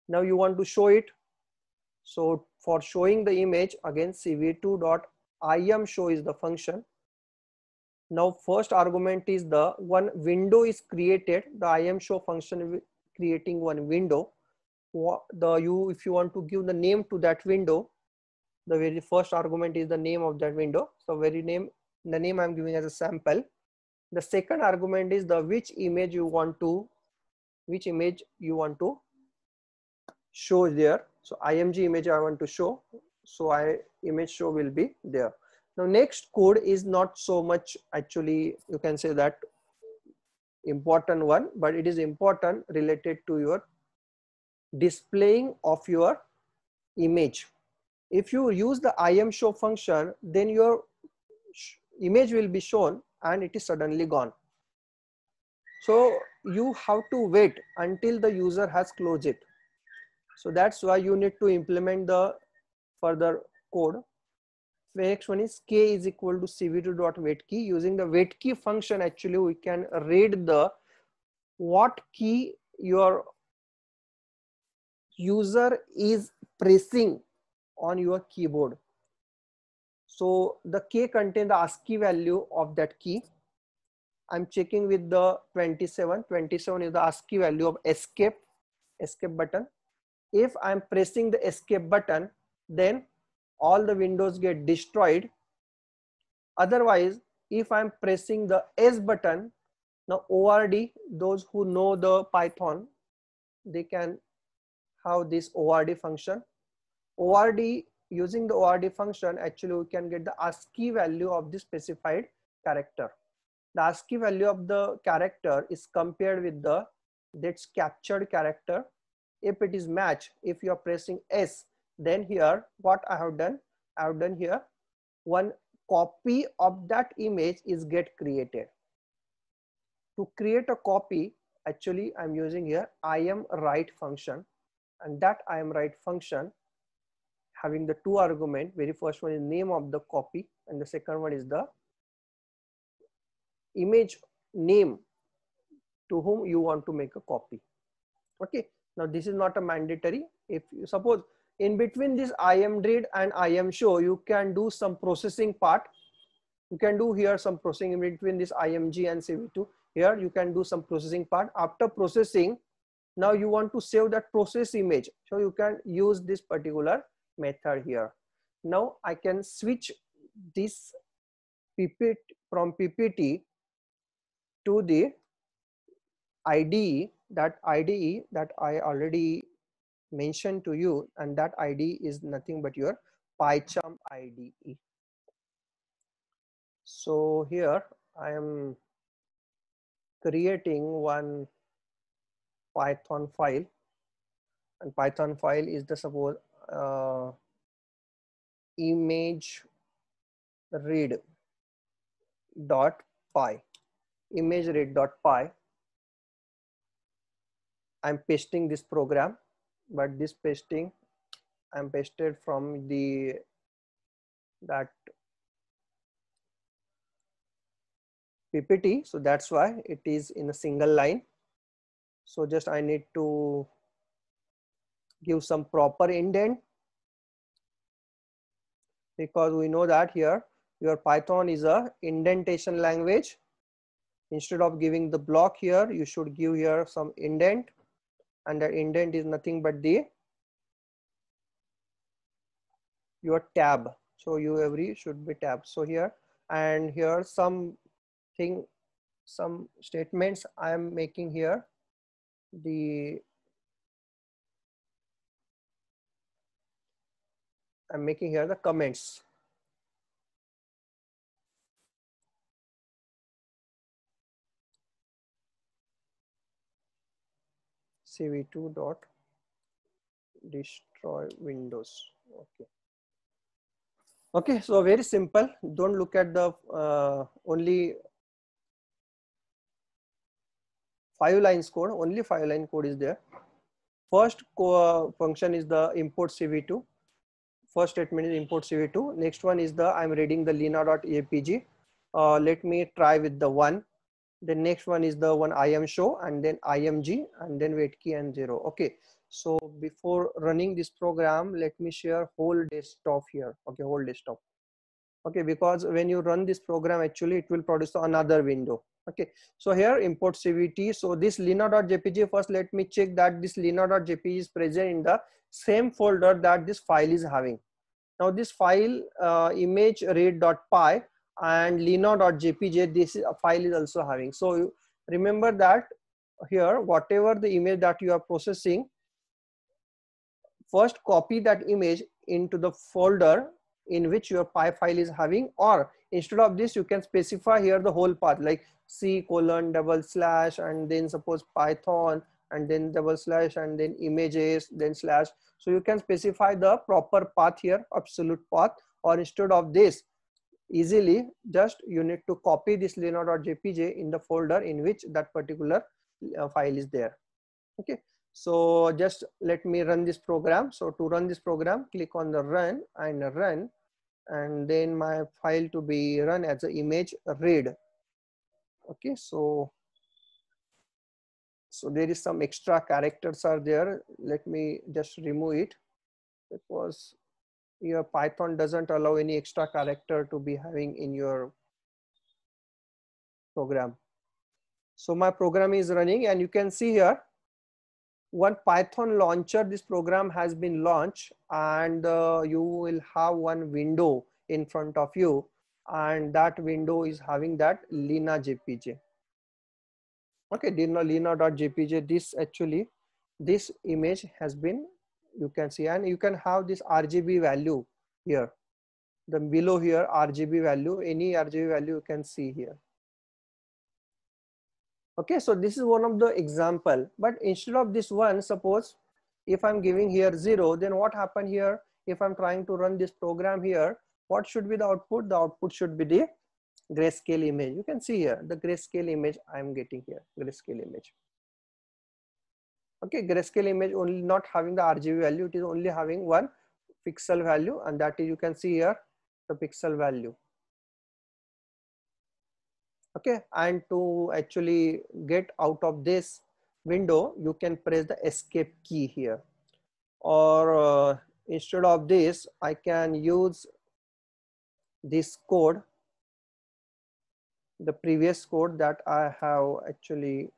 Now you want to show it. So for showing the image, again cv2.imShow is the function. Now first argument is the one window is created. The IAMShow function will creating one window. If you want to give the name to that window, the very first argument is the name of that window. So the name I'm giving as a sample. The second argument is the which image you want to show there. So IMG image I want to show. So image show will be there. Now next code is not so much, actually you can say that important one, but it is important related to your displaying of your image. If you use the IAMShow function, then your image will be shown and it is suddenly gone. So you have to wait until the user has closed it. So that's why you need to implement the further code. Next one is k is equal to cv2.waitKey. Using the waitKey function, actually we can read the what key your user is pressing on your keyboard. So the k contains the ASCII value of that key. I'm checking with the 27. 27 is the ASCII value of escape button. If I'm pressing the escape button, then all the windows get destroyed. Otherwise, if I'm pressing the S button, now ORD, those who know the Python, they can have this ORD function. ORD, using the ORD function, actually we can get the ASCII value of the specified character. The ASCII value of the character is compared with that's captured character. If it is match, if you are pressing S, then here what I have done here, one copy of that image is get created. To create a copy, actually I'm using here IAMWrite function, and that IAMWrite function having the two arguments. Very first one is name of the copy, and the second one is the image name to whom you want to make a copy. Okay, now this is not a mandatory. If you suppose in between this IAMRead and IAMShow, you can do some processing part. You can do here some processing in between this IMG and CV2. Here you can do some processing part. After processing, now you want to save that process image. So you can use this particular method here. Now I can switch this PPT from PPT to the IDE, that IDE that I already mentioned to you, and that IDE is nothing but your PyCharm IDE. So here I am creating one Python file, and Python file is the suppose image read.py. Image read.py. I'm pasting this program, but this pasting I'm pasted from that PPT, so that's why it is in a single line. So just I need to give some proper indent, because we know that here your Python is a indentation language. Instead of giving the block here, you should give here some indent, and the indent is nothing but your tab. So every should be tab. So here and here some statements I am making here. I'm making here the comments. cv2 dot destroy windows. Okay, so very simple. Don't look at the only 5 lines code. Only 5 line code is there. First function is the import cv2. First statement is import cv2. Next one is I'm reading the lina.apg. Let me try with the 1. The next one is the one IAMShow, and then IMG, and then waitkey and 0. Okay, so before running this program, let me share whole desktop here. Okay, whole desktop. Okay, because when you run this program, actually it will produce another window. Okay, so here import CVT. So this lena.jpg, first let me check that this lena.jpg is present in the same folder that this file is having. Now this file image read.py and lena.jpg, this file is also having. So you remember that here, whatever the image that you are processing, first copy that image into the folder in which your py file is having, or instead of this you can specify here the whole path like c:// and then suppose python and then / and then images then slash. So you can specify the proper path here, absolute path, or instead of this easily just you need to copy this lena.jpg in the folder in which that particular file is there. Okay, so just let me run this program. So to run this program, click on the run, and then my file to be run as an image read. Okay, so there is some extra characters are there. Let me just remove it because your Python doesn't allow any extra character to be having in your program. So my program is running, and you can see here one Python launcher. This program has been launched, and you will have one window in front of you, and that window is having that lena.jpg. Okay, lena.jpg. This actually, this image has been, you can see, and you can have this RGB value here. The below here RGB value, any RGB value you can see here. Okay, so this is one of the example, but instead of this one, suppose if I'm giving here 0, then what happened here? If I'm trying to run this program here, what should be the output? The output should be the grayscale image. You can see here the grayscale image I'm getting here, grayscale image. Okay, grayscale image only not having the RGB value, it is only having one pixel value, and that is, you can see here the pixel value. Okay, and to actually get out of this window, you can press the escape key here, or instead of this I can use this code, the previous code that I have actually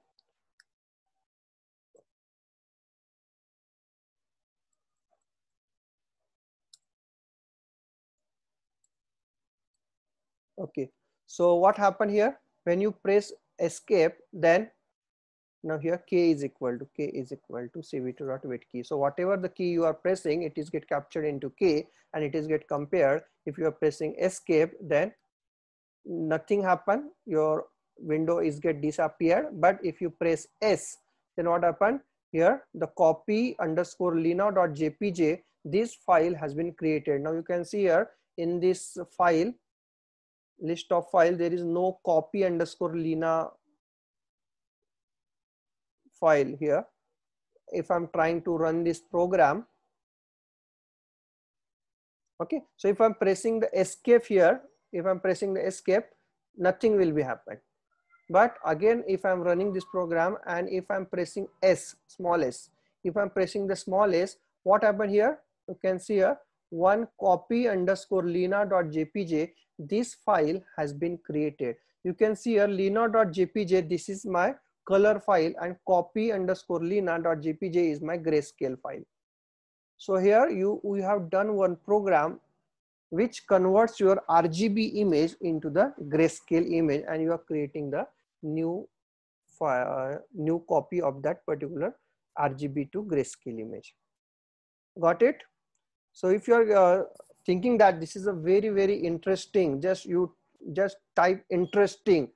okay. So what happened here, when you press escape, then now here k is equal to cv2.wait key. So whatever the key you are pressing, it is get captured into k and it is get compared. If you are pressing escape, then nothing happen, your window is get disappeared. But if you press S, then what happened here, the copy underscore lena.jpg, this file has been created. Now you can see here in this file, list of file, there is no copy underscore lena file here. If I'm trying to run this program, okay, so if I'm pressing the escape here, if I'm pressing the escape, nothing will be happen. But again, if I'm running this program and if I'm pressing S, small s, if I'm pressing the small s, what happened here? You can see here one copy underscore lena.jpg, this file has been created. You can see here lena.jpg, this is my color file, and copy underscore lena.jpg is my grayscale file. So here we have done one program which converts your RGB image into the grayscale image, and you are creating the new file, new copy of that particular RGB to grayscale image. Got it? So if you are thinking that this is a very interesting, just type interesting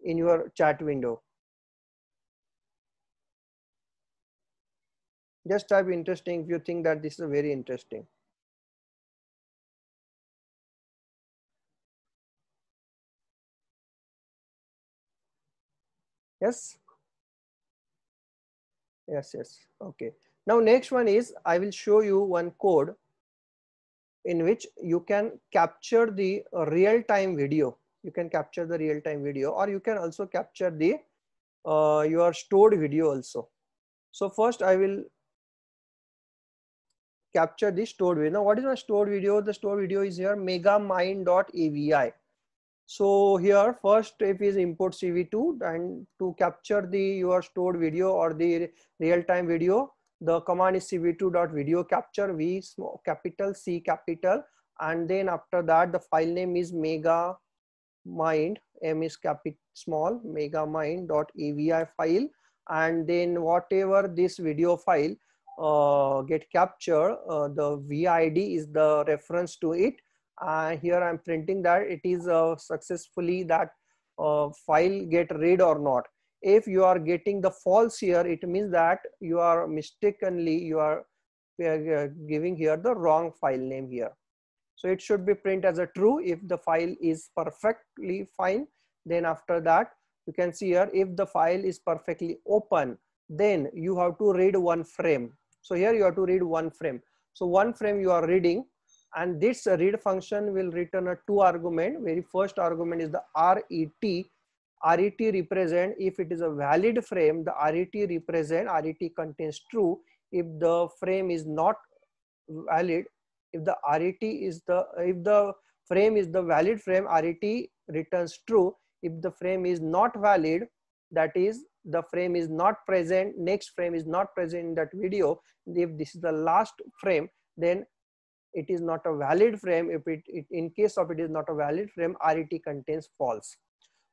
in your chat window. Just type interesting if you think that this is a very interesting. Yes. Yes. Okay. Now next one is, I will show you one code in which you can capture the real-time video. You can capture the real-time video, or you can also capture the your stored video also. So first I will capture the stored video. Now what is my stored video? The stored video is here, megamind.avi. So here first step is import CV2, and to capture the your stored video or the real-time video, the command is cv2.video capture, v small capital, c capital, and then after that the file name is megamind, m is capital small, megamind.avi file, and then whatever this video file get captured, the vid is the reference to it. Here I'm printing that it is successfully that file get read or not. If you are getting the false here, it means that you are mistakenly giving here the wrong file name here. So it should be print as a true if the file is perfectly fine. Then after that you can see here, if the file is perfectly open, then you have to read one frame. So here you have to read one frame. So one frame you are reading, and this read function will return a two argument. Very first argument is the RET. RET represent if it is a valid frame, the RET represent, RET contains true. If the frame is not valid, if the frame is the valid frame, RET returns true. If the frame is not valid, that is the frame is not present, next frame is not present in that video, if this is the last frame, then it is not a valid frame. If in case of it is not a valid frame, RET contains false.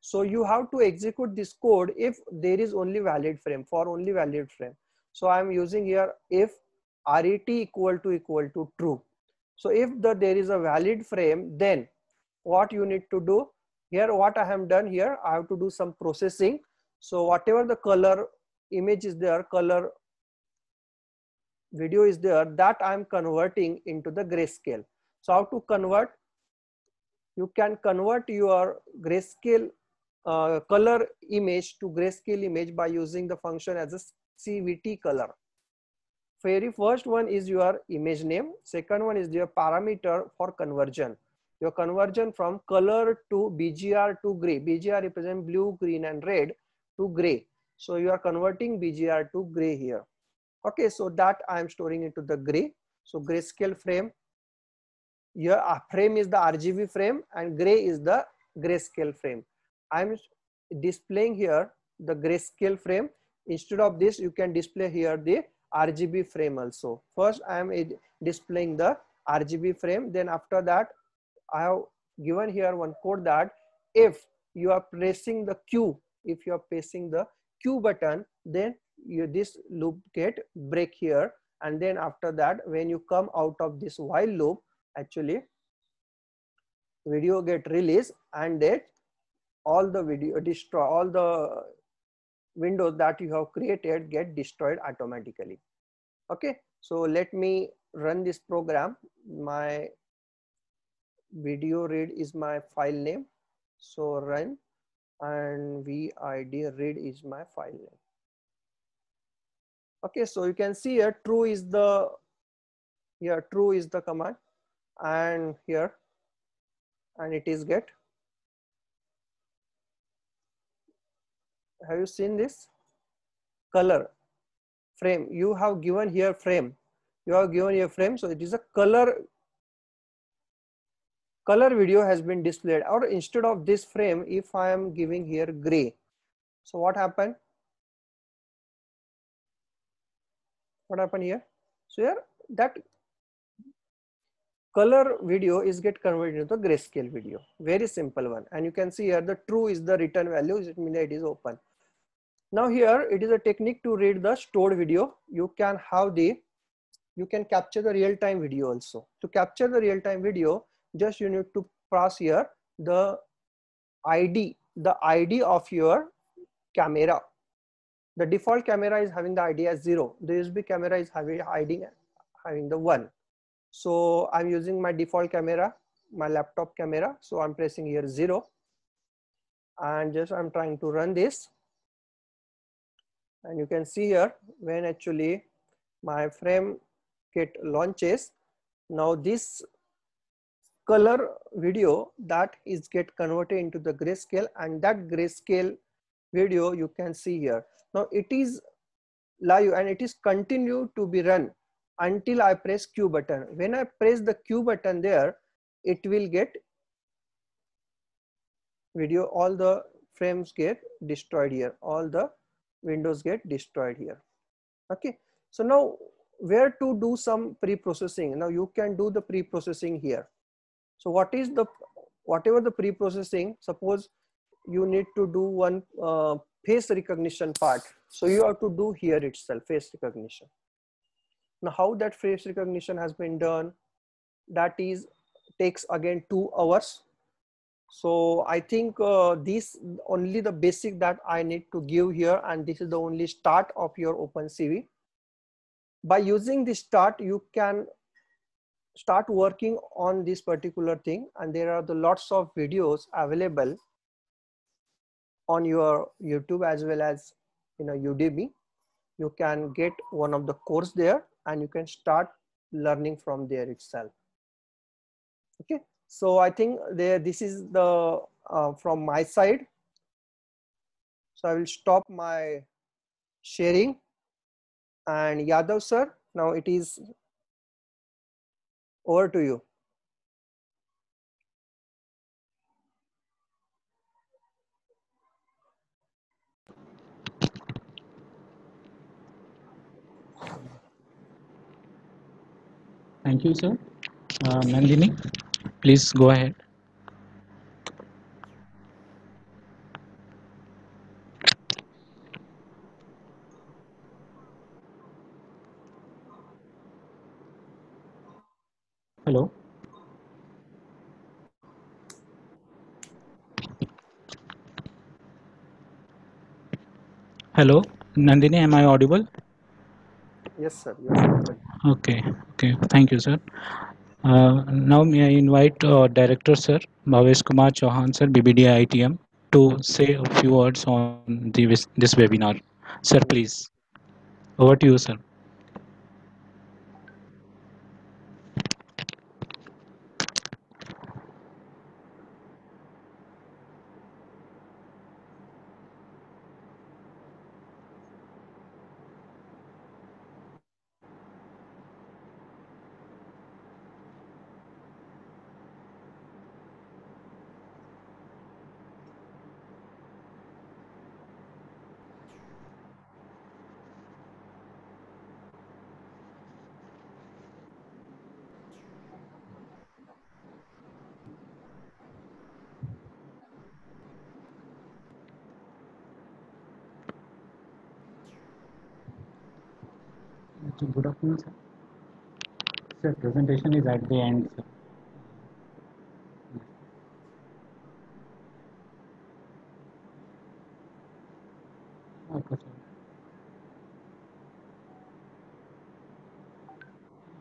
So you have to execute this code if there is only valid frame, for only valid frame. So I am using here if RET equal to true. So if there is a valid frame, then what you need to do here, what I have done here, I have to do some processing. So whatever the color image is there, color video is there, that I am converting into the grayscale. So how to convert? You can convert your grayscale color image to grayscale image by using the function as a CVT color. Very first one is your image name. Second one is your parameter for conversion. Your conversion from color to BGR to gray. BGR represent blue, green, and red to gray. So you are converting BGR to gray here. Okay, so that I am storing into the gray. So grayscale frame. Here frame is the RGB frame and gray is the grayscale frame. I am displaying here the grayscale frame. Instead of this, you can display here the RGB frame also. First, I am displaying the RGB frame. Then after that, I have given here one code that if you are pressing the Q, if you are pressing the Q button, then this loop get break here. And then after that, when you come out of this while loop, actually video get released, and that all the video destroy, all the windows that you have created get destroyed automatically. Okay, so let me run this program. My video read is my file name. So run, and vid read is my file name. Okay, so you can see here true is the, here true is the command, and here, and it is get. Have you seen this color frame? You have given here frame. You have given here frame. So it is a color video has been displayed. Or instead of this frame, if I am giving here gray, so what happened? What happened here? So here that color video is get converted into the grayscale video. Very simple one. And you can see here the true is the return value. It means that it is open. Now here it is a technique to read the stored video. You can have the, you can capture the real-time video also. To capture the real-time video, just you need to pass here the ID of your camera. The default camera is having the ID as 0. The USB camera is having the 1. So I'm using my default camera, my laptop camera. So I'm pressing here 0, and just I'm trying to run this. And you can see here when actually my frame get launches, now this color video that is get converted into the grayscale, and that grayscale video you can see here. Now it is live and it is continue to be run until I press Q button. When I press the Q button there, it will get video, all the frames get destroyed here, all the windows get destroyed here. Okay, so now where to do some pre-processing? Now you can do the pre-processing here. So what is the, whatever the pre-processing, suppose you need to do one face recognition part, so you have to do here itself, face recognition. Now how that face recognition has been done, that is takes again 2 hours. So I think this only the basic that I need to give here, and this is the only start of your OpenCV. By using this start, you can start working on this particular thing, and there are the lots of videos available on your YouTube as well as in a Udemy. You can get one of the course there and you can start learning from there itself. Okay, so I think there, this is the from my side. So I will stop my sharing, and Yadav sir, now it is over to you. Thank you, sir. Nandini, please go ahead. Hello. Hello, Nandini, am I audible? Yes, sir. Yes, sir. Okay, okay. Thank you, sir. Now may I invite Director Sir Bhavesh Kumar Chauhan Sir, BBD ITM, to say a few words on this webinar. Sir, please. Over to you, sir. Good afternoon, sir. Sir, presentation is at the end, sir. Okay,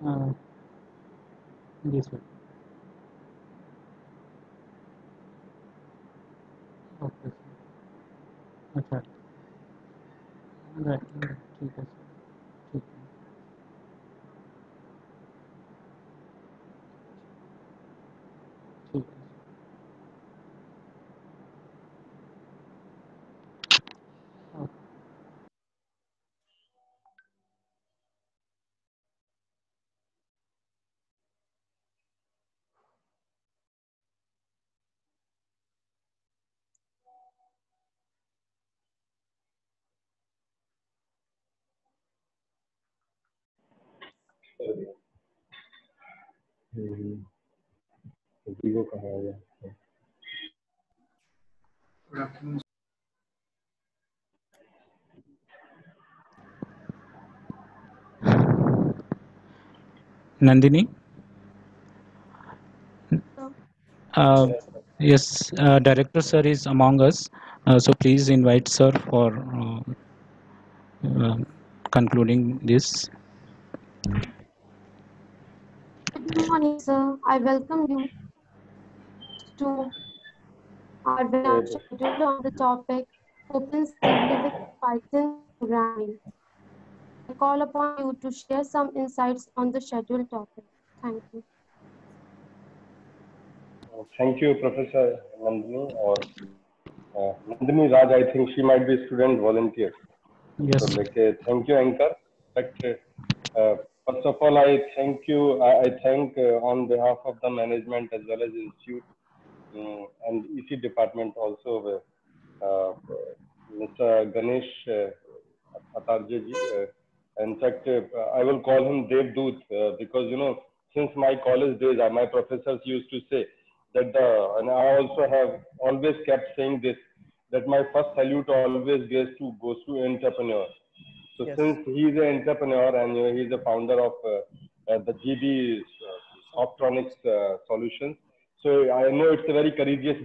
sir. Yes, sir. Okay, sir. अच्छा, right, ठीक है, sir. ठीक है. ठीक है. Okay. Good afternoon. Nandini. So, Yes, Director Sir is among us, so please invite Sir for concluding this. good morning, sir. I welcome you to our webinar scheduled on the topic OpenCV with Python programming. I call upon you to share some insights on the scheduled topic. Thank you. Thank you, Professor Nandini, or Nandini Raj. I think she might be a student volunteer. Yes. So, thank you, Anchor. But First of all, I thank you. I thank on behalf of the management as well as institute and EC department also, Mr. Ganesh Atarje ji. In fact, I will call him Devdoot because since my college days, my professors used to say that and I also have always kept saying this, that my first salute always goes to entrepreneur. So Yes. since he is an entrepreneur and he is the founder of the GB Softronics Solutions, so I know it's a very courageous,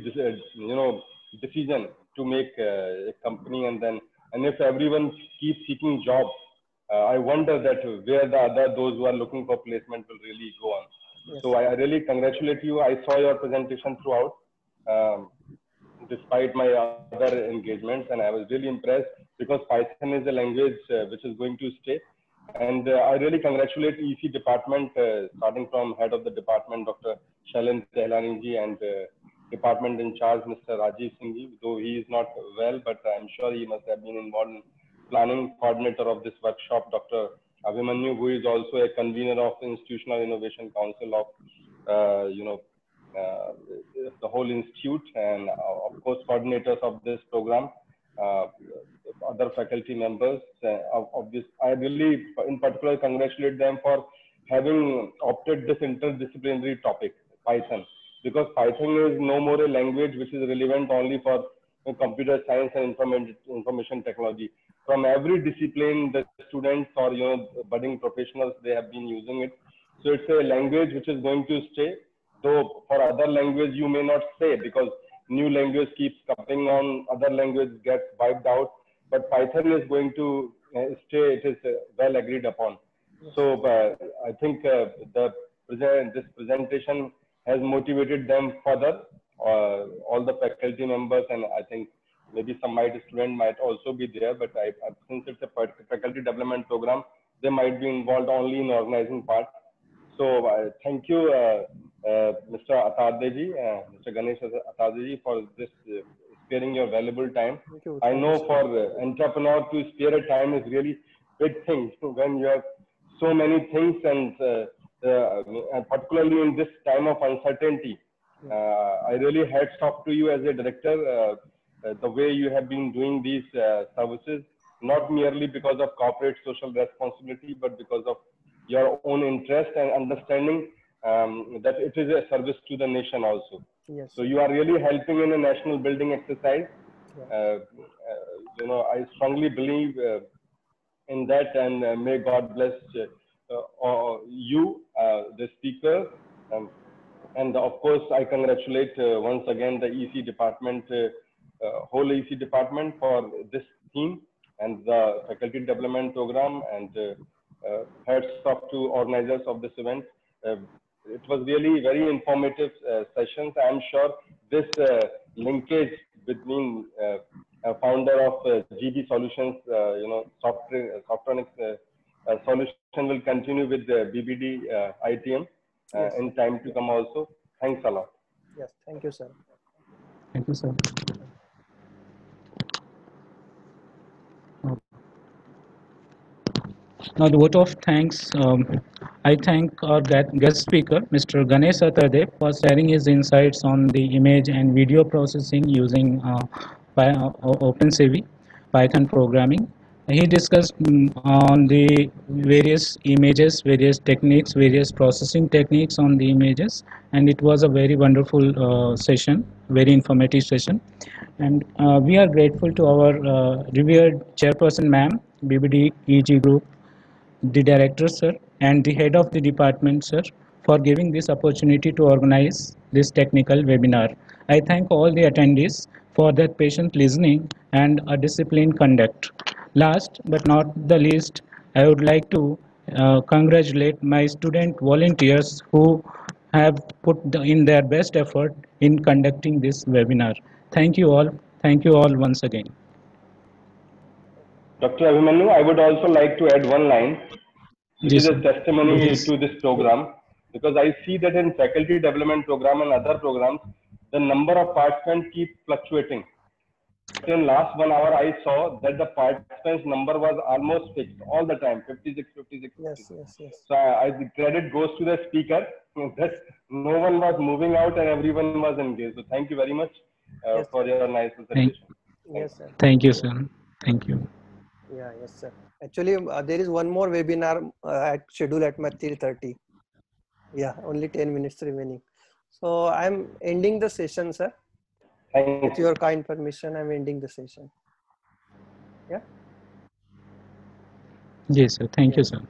decision to make a company, and if everyone keeps seeking jobs, I wonder that where those who are looking for placement will really go on. Yes. So I really congratulate you. I saw your presentation throughout. Despite my other engagements, and I was really impressed because Python is a language which is going to stay. And I really congratulate EC department, starting from head of the department, Dr. Shailendra Tehlani ji, and department in charge, Mr. Rajiv Singh ji, though he is not well, but I'm sure he must have been involved in planning. Coordinator of this workshop, Dr. Abhimanyu, who is also a convener of the Institutional Innovation Council of, the whole institute, and of course coordinators of this program, other faculty members of this. I really in particular congratulate them for having opted this interdisciplinary topic, Python, because Python is no more a language which is relevant only for computer science and information technology. From every discipline, the students or budding professionals, they have been using it. So it's a language which is going to stay. Though for other language you may not say, because new language keeps coming on, other language gets wiped out, but Python is going to stay. It is well agreed upon. So I think this presentation has motivated them further, all the faculty members, and I think maybe some student might also be there, but since it's a faculty development program, they might be involved only in organizing part. So thank you, Mr. Atardeji, Mr. Ganesh Atardeji, for this sparing your valuable time. I know for entrepreneur to spare a time is really big thing when you have so many things, and particularly in this time of uncertainty. I really hats off to you as a director, the way you have been doing these services, not merely because of corporate social responsibility, but because of your own interest and understanding that it is a service to the nation also. Yes. So you are really helping in a national building exercise. I strongly believe in that, and may God bless you, the speaker. And of course, I congratulate once again the EC department, whole EC department for this theme and the faculty development program, and hats off to organizers of this event. It was really very informative sessions. I am sure this linkage between founder of GB Solutions, Softronics solution will continue with the BBD ITM in time to come also. Thanks a lot. Yes, thank you, sir. Thank you, sir. Now, the vote of thanks. I thank our guest speaker, Mr. Ganesh Atarde, for sharing his insights on the image and video processing using OpenCV, Python programming. He discussed on the various images, various techniques, various processing techniques on the images, and it was a very wonderful session, very informative session. And we are grateful to our revered chairperson, ma'am, BBD EG Group, the director, sir, and the head of the department, sir, for giving this opportunity to organize this technical webinar. I thank all the attendees for their patient listening and a disciplined conduct. Last but not the least, I would like to congratulate my student volunteers who have put in their best effort in conducting this webinar. Thank you all. Thank you all once again. Dr. Abhimanyu, I would also like to add one line, which is Yes, a testimony yes. to this program, because I see that in faculty development program and other programs, the number of participants keep fluctuating. in last 1 hour, I saw that the participants number was almost fixed all the time, 56, 56, Yes, 56. yes, yes. So the credit goes to the speaker that no one was moving out and everyone was engaged. So thank you very much Yes, for sir. your nice presentation. Yes, sir. Thank you, sir. Thank you. Yeah, yes, sir. Actually, there is one more webinar at schedule at my 3:30. Yeah, only 10 minutes remaining. So I'm ending the session, sir. Thank With you. your kind permission, I'm ending the session. Yeah. Yes, sir. Thank Yeah. you, sir.